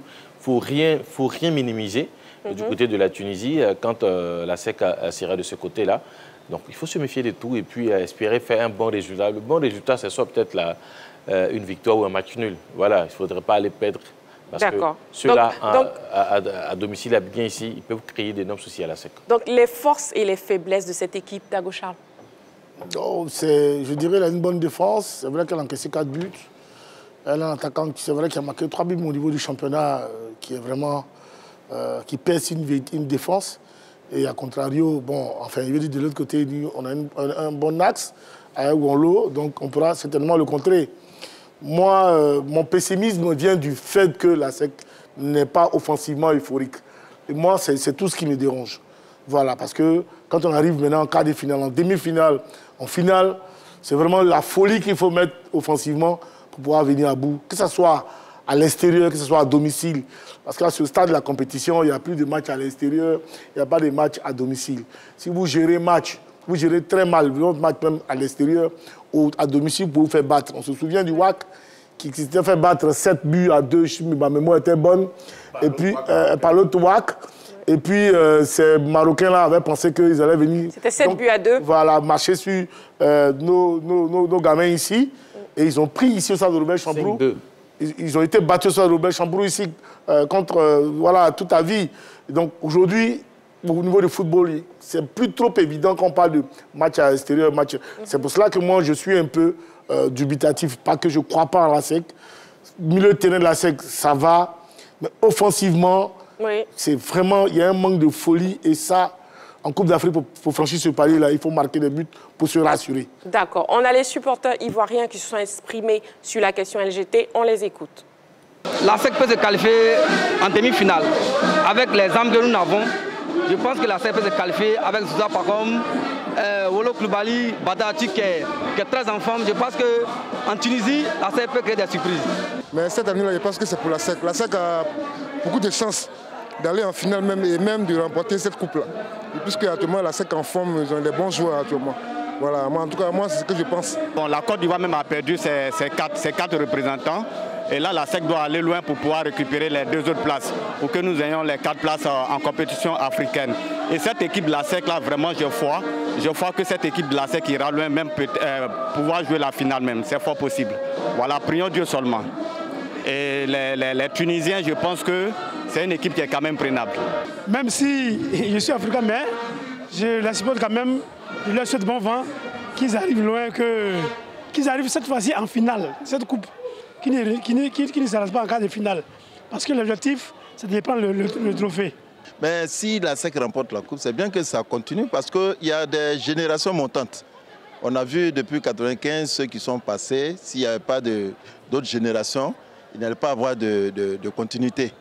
Il ne faut rien minimiser du côté de la Tunisie quand la SEC sera de ce côté-là. Donc il faut se méfier de tout et puis espérer faire un bon résultat. Le bon résultat, c'est soit peut-être une victoire ou un match nul. Voilà, il ne faudrait pas aller perdre. Parce que ceux-là, à domicile, à bien ici, ils peuvent créer d'énormes soucis à la SEC. Donc les forces et les faiblesses de cette équipe, Dago Charles? Je dirais qu'elle a une bonne défense. C'est vrai qu'elle a encaissé 4 buts. Elle a un attaquant, c'est vrai, qui a marqué 3 buts au niveau du championnat, qui est vraiment... qui pèse une défense. Et à contrario, bon, enfin, je veux dire, de l'autre côté, on a un bon axe à Ouanlo, donc on pourra certainement le contrer. Moi, mon pessimisme vient du fait que la SEC n'est pas offensivement euphorique. Et moi, c'est tout ce qui me dérange. Voilà, parce que quand on arrive maintenant en quart de finale, en demi-finale, en finale, c'est vraiment la folie qu'il faut mettre offensivement pour pouvoir venir à bout. Que ce soit à l'extérieur, que ce soit à domicile. Parce qu'à ce stade de la compétition, il n'y a plus de matchs à l'extérieur, il n'y a pas de matchs à domicile. Si vous gérez match, vous gérez très mal votre match même à l'extérieur ou à domicile pour vous faire battre. On se souvient du WAC qui s'était fait battre 7 buts à 2, ma mémoire était bonne, et puis par l'autre WAC. Et puis ces Marocains-là avaient pensé qu'ils allaient venir... C'était 7 buts à 2. Voilà, marcher sur nos gamins ici. Et ils ont pris ici au stade de Robert-Chambrou. Ils ont été battus sur Robert Chambrou ici contre voilà, toute la vie. Donc aujourd'hui, au niveau du football, c'est plus trop évident qu'on parle de match à l'extérieur. C'est pour cela que moi, je suis un peu dubitatif. Pas que je ne crois pas en la SEC. Milieu de terrain de la SEC, ça va. Mais offensivement, c'est vraiment, il y a un manque de folie. Et ça, en Coupe d'Afrique, pour franchir ce palier-là, il faut marquer des buts pour se rassurer. D'accord. On a les supporters ivoiriens qui se sont exprimés sur la question LGT. On les écoute. La SEC peut se qualifier en demi-finale. Avec les armes que nous avons, je pense que la SEC peut se qualifier avec Zouza Pakom, Wolo Koulibaly, Badati qui est très en forme. Je pense qu'en Tunisie, la SEC peut créer des surprises. Mais cette année-là, je pense que c'est pour la SEC. La SEC a beaucoup de chances d'aller en finale même, et même de remporter cette coupe-là. Puisque actuellement, la SEC en forme, ils ont des bons joueurs actuellement. Voilà, moi, en tout cas, moi, c'est ce que je pense. Bon, la Côte d'Ivoire même a perdu ses 4 représentants. Et là, la SEC doit aller loin pour pouvoir récupérer les 2 autres places, pour que nous ayons les 4 places en compétition africaine. Et cette équipe de la SEC, là, vraiment, je crois que cette équipe de la SEC ira loin, même pouvoir jouer la finale même. C'est fort possible. Voilà, prions Dieu seulement. Et les Tunisiens, je pense que c'est une équipe qui est quand même prenable. Même si je suis africain, mais je la supporte quand même. Je leur souhaite bon vent, qu'ils arrivent loin, qu'ils arrivent cette fois-ci en finale. Cette coupe qui ne s'arrête pas en cas de finale. Parce que l'objectif, c'est de prendre le trophée. Mais si la SEC remporte la Coupe, c'est bien que ça continue parce qu'il y a des générations montantes. On a vu depuis 1995 ceux qui sont passés, s'il n'y avait pas d'autres générations, il n'allait pas avoir de continuité.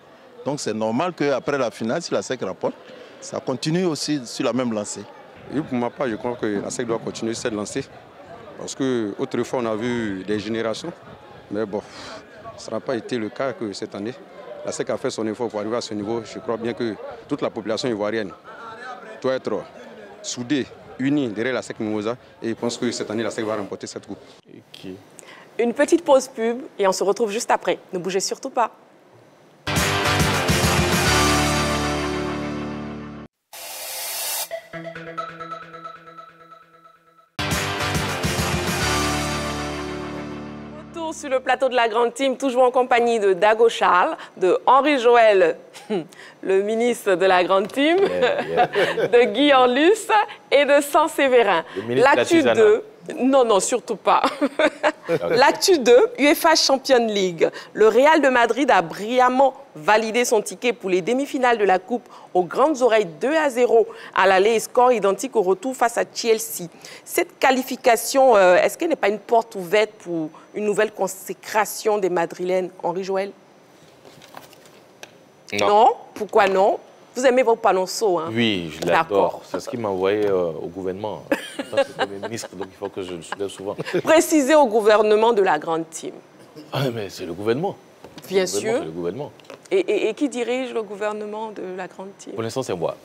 Donc c'est normal qu'après la finale, si la SEC remporte, ça continue aussi sur la même lancée. Et pour ma part, je crois que la SEC doit continuer cette lancée. Parce qu'autrefois, on a vu des générations. Mais bon, ça n'a pas été le cas que cette année. La SEC a fait son effort pour arriver à ce niveau. Je crois bien que toute la population ivoirienne doit être soudée, unie derrière la SEC Mimosa. Et je pense que cette année, la SEC va remporter cette coupe. Okay. Une petite pause pub et on se retrouve juste après. Ne bougez surtout pas. Sur le plateau de la Grande Team, toujours en compagnie de Dago Charles, de Henri Joël, le ministre de la Grande Team, de Guy Orlus et de Saint-Séverin. L'actu 2, non, surtout pas. L'actu 2, UEFA Champions League. Le Real de Madrid a brillamment validé son ticket pour les demi-finales de la Coupe aux Grandes Oreilles 2-0 à l'aller et score identique au retour face à Chelsea. Cette qualification, est-ce qu'elle n'est pas une porte ouverte pour une nouvelle consécration des Madrilènes, Henri Joël? Non. Pourquoi non? Vous aimez vos panonceaux, hein? Oui, je l'adore. C'est ce qui m'a envoyé au gouvernement. C'est le Premier ministre, donc il faut que je le soulève souvent. Précisez au gouvernement de la Grande Team. Ah, mais c'est le gouvernement. Bien sûr. C'est le gouvernement. Et qui dirige le gouvernement de la Grande Team? Pour l'instant, c'est moi.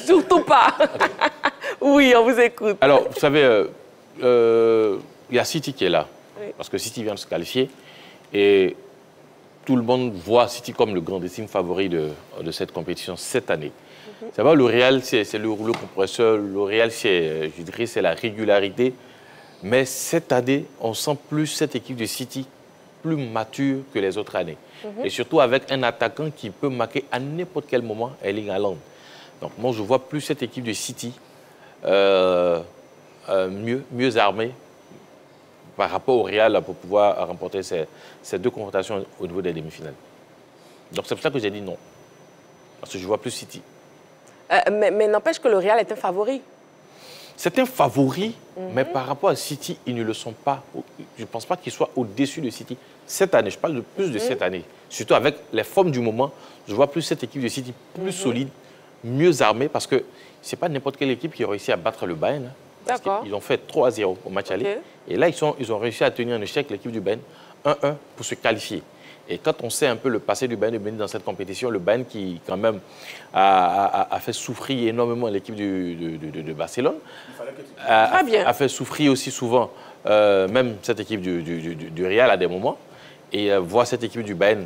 Surtout pas. Oui, on vous écoute. Alors, vous savez, il y a City qui est là. Oui. Parce que City vient de se qualifier. Et tout le monde voit City comme le grandissime favori de cette compétition cette année. Ça va, le Real, c'est le rouleau compresseur. Le Real, je dirais, c'est la régularité. Mais cette année, on sent plus cette équipe de City plus mature que les autres années. Et surtout avec un attaquant qui peut marquer à n'importe quel moment, Erling Haaland. Donc moi, je vois plus cette équipe de City mieux armée par rapport au Real pour pouvoir remporter ces deux confrontations au niveau des demi-finales. Donc c'est pour ça que j'ai dit non. Parce que je vois plus City. Mais n'empêche que le Real est un favori. C'est un favori, mais par rapport à City, ils ne le sont pas. Je ne pense pas qu'ils soient au-dessus de City. Cette année, je parle de plus de cette année. Surtout avec les formes du moment, je vois plus cette équipe de City plus solide, mieux armée, parce que ce n'est pas n'importe quelle équipe qui a réussi à battre le Bayern. Hein. D'accord. Ils ont fait 3-0 au match aller. Et là, ils ont réussi à tenir un échec l'équipe du Bayern 1-1 pour se qualifier. Et quand on sait un peu le passé du Bayern de Munich dans cette compétition, le Bayern qui, quand même, a fait souffrir énormément l'équipe de Barcelone, a fait souffrir aussi souvent même cette équipe du Real à des moments. Et voir cette équipe du Bayern,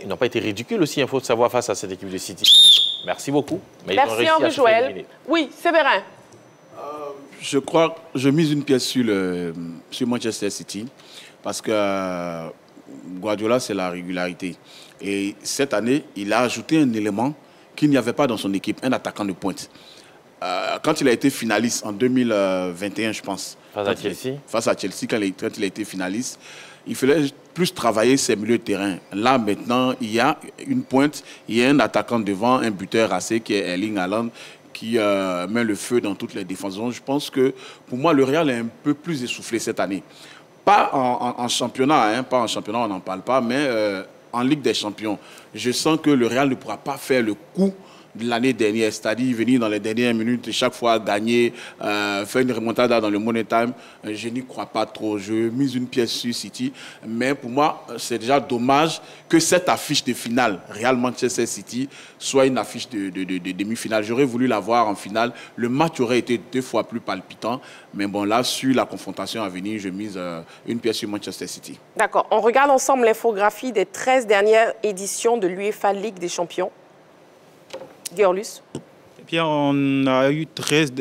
ils n'ont pas été ridicules aussi, il faut savoir, face à cette équipe de City. Merci beaucoup. Mais merci Henri Joël. Oui, Séverin. Je crois, je mise une pièce sur Manchester City parce que Guardiola, c'est la régularité. Et cette année, il a ajouté un élément qu'il n'y avait pas dans son équipe, un attaquant de pointe. Quand il a été finaliste en 2021, je pense. Face à Chelsea. Face à Chelsea, quand il a été finaliste, il fallait plus travailler ses milieux de terrain. Là, maintenant, il y a une pointe, il y a un attaquant devant, un buteur assez qui est Erling Haaland, qui met le feu dans toutes les défenses. Donc, je pense que, pour moi, le Real est un peu plus essoufflé cette année. Pas en championnat, hein, pas en championnat, on n'en parle pas, mais en Ligue des Champions. Je sens que le Real ne pourra pas faire le coup de l'année dernière, c'est-à-dire venir dans les dernières minutes et chaque fois gagner, faire une remontada dans le Money Time. Je n'y crois pas trop. Je mise une pièce sur City, mais pour moi, c'est déjà dommage que cette affiche de finale, Real Manchester City, soit une affiche de demi-finale. J'aurais voulu la voir en finale. Le match aurait été 2 fois plus palpitant, mais bon, là, sur la confrontation à venir, je mise une pièce sur Manchester City. D'accord. On regarde ensemble l'infographie des 13 dernières éditions de l'UEFA Ligue des Champions. Guerlus. Eh bien, on a eu 13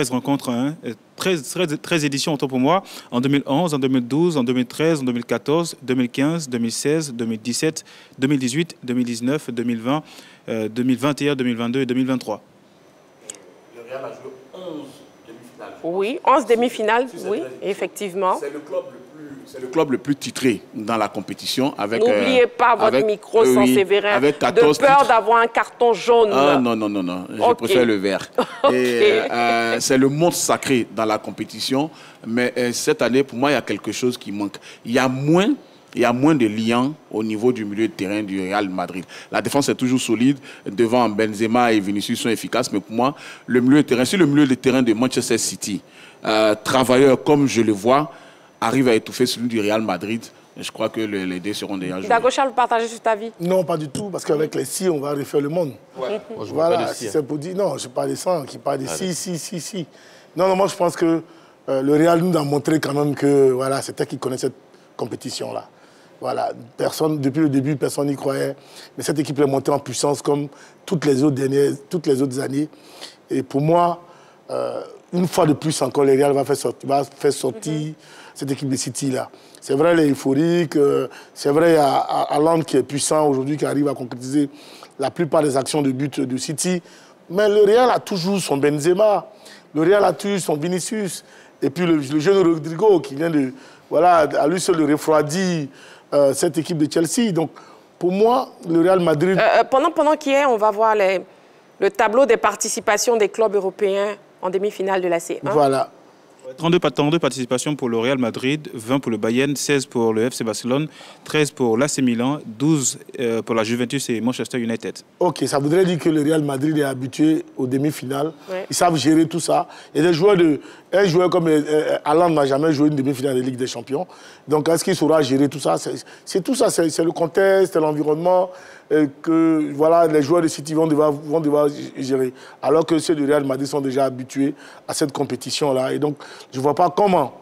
rencontres, hein, 13 éditions autant pour moi, en 2011, en 2012, en 2013, en 2014, 2015, 2016, 2017, 2018, 2019, 2020, 2021, 2022 et 2023. Le Real a joué 11 demi-finales. Oui, 11 demi-finales, oui, effectivement. C'est le club le plus le club le plus titré dans la compétition. N'oubliez pas votre micro sans Séverin, avec 14 de peur titres. d'avoir un carton jaune. Ah, non, non, non, non. Je préfère le vert. C'est le monstre sacré dans la compétition. Mais cette année, pour moi, il y a quelque chose qui manque. Il y a moins de liens au niveau du milieu de terrain du Real Madrid. La défense est toujours solide. Devant, Benzema et Vinicius sont efficaces. Mais pour moi, le milieu de terrain, si le milieu de terrain de Manchester City, travailleur comme je le vois, arrive à étouffer celui du Real Madrid, je crois que les deux seront déjà joués. Dago Charles, vous partagez cet avis? Non, pas du tout, parce qu'avec les si, on va refaire le monde. Ouais. Moi, je voilà, si c'est pour dire, non, je ne parle pas des 100, qui parle des si. Non, moi, je pense que le Real nous a montré quand même que voilà, c'était qui connaît cette compétition-là. Voilà, depuis le début, personne n'y croyait. Mais cette équipe est montée en puissance comme toutes les autres années. Et pour moi, une fois de plus encore, le Real va faire sortir cette équipe de City-là. C'est vrai, elle est euphorique. C'est vrai, il y a Haaland qui est puissant aujourd'hui, qui arrive à concrétiser la plupart des actions de but de City. Mais le Real a toujours son Benzema. Le Real a toujours son Vinicius. Et puis le jeune Rodrigo qui vient de... Voilà, à lui seul, le refroidit cette équipe de Chelsea. Donc, pour moi, le Real Madrid... Pendant qu'hier, on va voir le tableau des participations des clubs européens en demi-finale de la C1. Voilà. 32 participations pour le Real Madrid, 20 pour le Bayern, 16 pour le FC Barcelone, 13 pour l'AC Milan, 12 pour la Juventus et Manchester United. Ok, ça voudrait dire que le Real Madrid est habitué aux demi-finales. Ouais. Ils savent gérer tout ça. Et des joueurs un joueur comme Haaland n'a jamais joué une demi-finale de Ligue des Champions. Donc, est-ce qu'il saura gérer tout ça? C'est tout ça, c'est le contexte, c'est l'environnement que voilà, les joueurs de City vont devoir gérer. Alors que ceux du Real Madrid sont déjà habitués à cette compétition-là. Et donc, je ne vois pas comment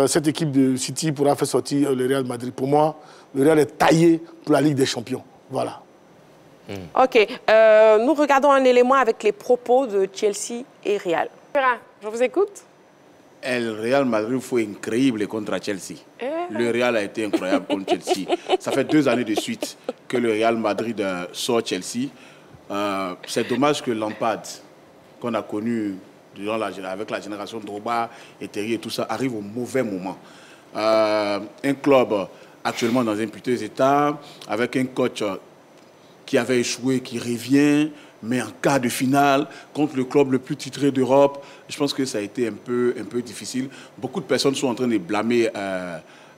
cette équipe de City pourra faire sortir le Real Madrid. Pour moi, le Real est taillé pour la Ligue des Champions. Voilà. OK. Nous regardons un élément avec les propos de Chelsea et Real. Je vous écoute. Le Real Madrid faut incroyable contre Chelsea. Le Real a été incroyable contre Chelsea. Ça fait 2 années de suite que le Real Madrid sort Chelsea. C'est dommage que Lampard, qu'on a connu avec la génération Drogba et Terry et tout ça, arrive au mauvais moment. Un club actuellement dans un piteux état, avec un coach qui avait échoué, qui revient, mais en quart de finale, contre le club le plus titré d'Europe, je pense que ça a été un peu difficile. Beaucoup de personnes sont en train de blâmer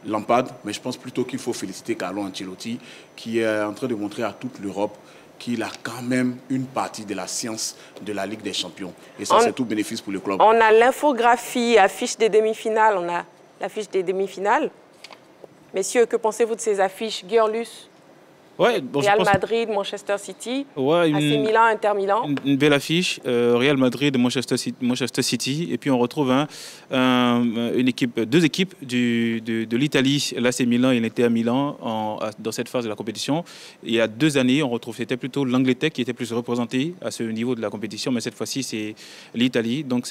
Lampard, mais je pense plutôt qu'il faut féliciter Carlo Ancelotti, qui est en train de montrer à toute l'Europe qu'il a quand même une partie de la science de la Ligue des Champions. Et ça, c'est tout bénéfice pour le club. On a l'infographie, affiche des demi-finales. On a l'affiche des demi-finales. Messieurs, que pensez-vous de ces affiches? Guerlus, Real Madrid, Manchester City, AC Milan, Inter Milan. Une belle affiche, Real Madrid, Manchester City. Et puis on retrouve deux équipes de l'Italie, l'AC Milan et l'Inter Milan, dans cette phase de la compétition. Il y a 2 années, c'était plutôt l'Angleterre qui était plus représentée à ce niveau de la compétition, mais cette fois-ci, c'est l'Italie. Donc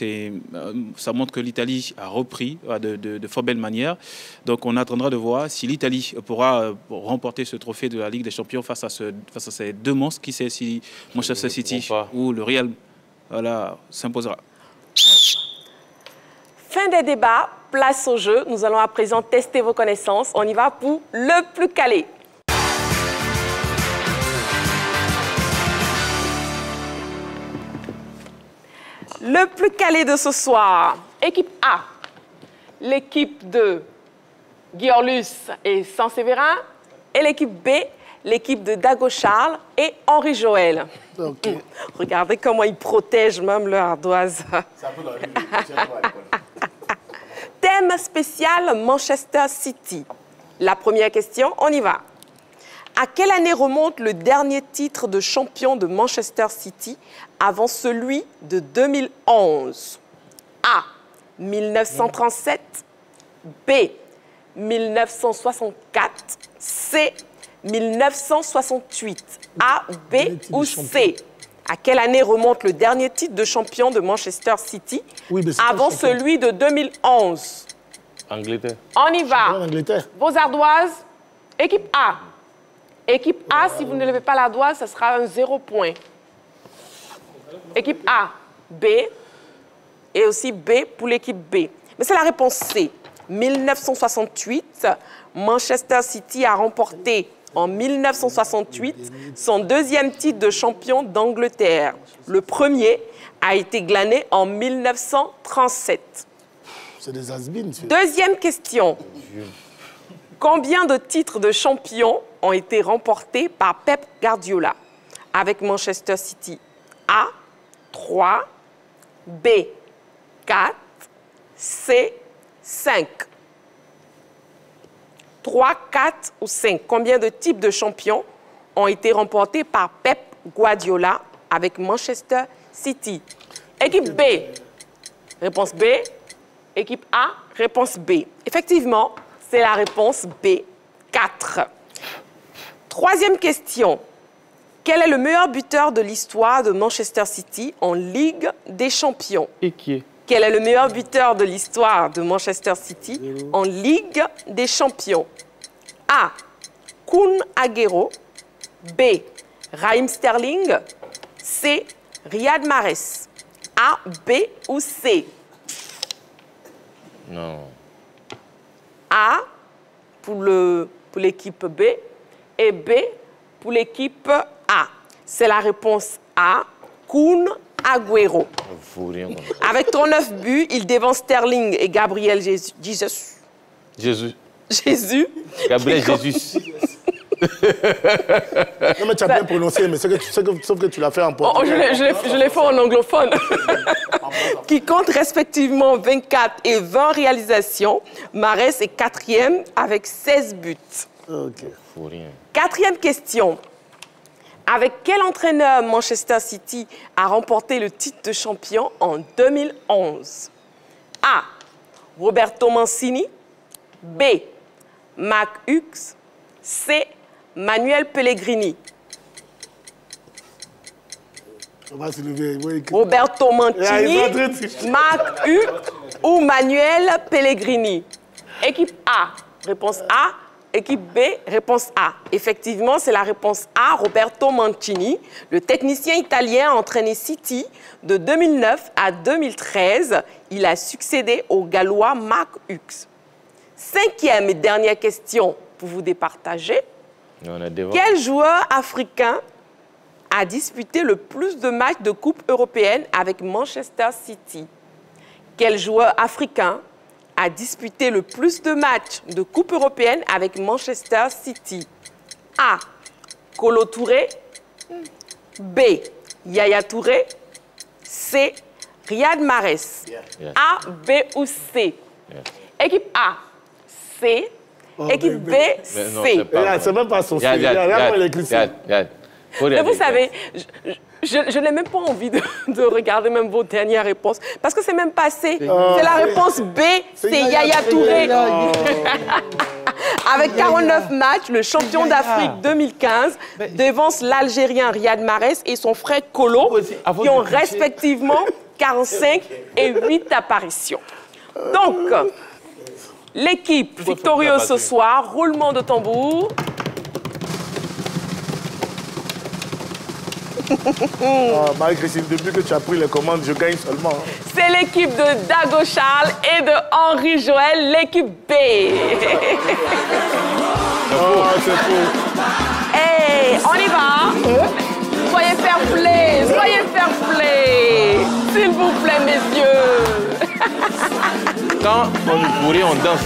ça montre que l'Italie a repris de fort belle manière. Donc on attendra de voir si l'Italie pourra remporter ce trophée de la Ligue des Champions face à ces 2 monstres, qui sait si Manchester City ou le Real s'imposera. Fin des débats, place au jeu. Nous allons à présent tester vos connaissances. On y va pour le plus calé. Le plus calé de ce soir. Équipe A, l'équipe de Guerlus et Sanséverin. Et l'équipe B, l'équipe de Dago Charles et Henri Joël. Okay. Regardez comment ils protègent même leur ardoise. Thème spécial Manchester City. La première question, on y va. À quelle année remonte le dernier titre de champion de Manchester City avant celui de 2011? A. 1937. B. 1964. C. 1968. A, B ou C? À quelle année remonte le dernier titre de champion de Manchester City avant celui de 2011? Angleterre. On y va. Vos ardoises. Équipe A. Équipe A, si vous ne levez pas l'ardoise, ce sera un 0 point. Équipe A, B. Et aussi B pour l'équipe B. Mais c'est la réponse C. 1968, Manchester City a remporté en 1968 son deuxième titre de champion d'Angleterre. Le premier a été glané en 1937. C'est des has-beens. Deuxième question. Combien de titres de champion ont été remportés par Pep Guardiola avec Manchester City? A, 3, B, 4, C, 5. 3, 4 ou 5. Combien de types de champions ont été remportés par Pep Guardiola avec Manchester City? Équipe B, réponse B. Équipe A, réponse B. Effectivement, c'est la réponse B, 4. Troisième question. Quel est le meilleur buteur de l'histoire de Manchester City en Ligue des Champions? Et qui est? Quel est le meilleur buteur de l'histoire de Manchester City en Ligue des Champions? A. Kun Aguero. B. Raheem Sterling. C. Riyad Mahrez. A, B ou C? Non. A pour l'équipe B et B pour l'équipe A. C'est la réponse A. Kun Aguero. Avec 39 buts, il devance Sterling et Gabriel Jesus. Gabriel Jesus. Non, mais tu as bien prononcé, mais sauf que tu l'as fait en portugais. Je l'ai fait en anglophone. Qui compte respectivement 24 et 20 réalisations. Mahrez est 4e avec 16 buts. Quatrième question. Avec quel entraîneur Manchester City a remporté le titre de champion en 2011? A. Roberto Mancini. B. Mark Hughes. C. Manuel Pellegrini. Roberto Mancini, Mark Hughes ou Manuel Pellegrini? Équipe A, réponse A. Équipe B, réponse A. Effectivement, c'est la réponse A, Roberto Mancini. Le technicien italien a entraîné City de 2009 à 2013. Il a succédé au Gallois Mark Hughes. Cinquième et dernière question pour vous départager. Quel joueur africain a disputé le plus de matchs de Coupe européenne avec Manchester City? Quel joueur africain a disputé le plus de matchs de Coupe européenne avec Manchester City? A. Kolo Touré. B. Yaya Touré. C. Riyad Mahrez. A, B ou C? Équipe A, C. Équipe B, C. C'est même pas son style. Mais vous savez, je n'ai même pas envie de regarder même vos dernières réponses. Parce que c'est même pas C. C'est la réponse B, c'est Yaya Touré. Avec 49 matchs, le champion d'Afrique 2015 devance l'Algérien Riyad Mahrez et son frère Kolo, qui ont respectivement 45 et 8 apparitions. Donc, l'équipe victorieuse ce soir, roulement de tambour. Marie-Christine, depuis que tu as pris les commandes, je gagne seulement. C'est l'équipe de Dago Charles et de Henri Joël, l'équipe B. C'est faux. Hey, on y va. Soyez fair play, soyez fair play. S'il vous plaît, messieurs. Quand on est bourré, on danse.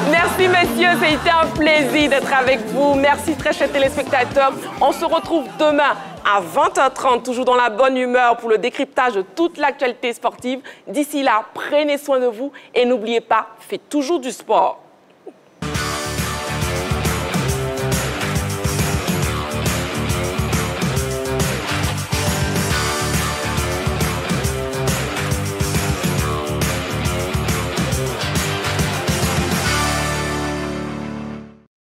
Merci, messieurs. Ça a été un plaisir d'être avec vous. Merci, très chers téléspectateurs. On se retrouve demain à 20h30, toujours dans la bonne humeur pour le décryptage de toute l'actualité sportive. D'ici là, prenez soin de vous et n'oubliez pas, faites toujours du sport.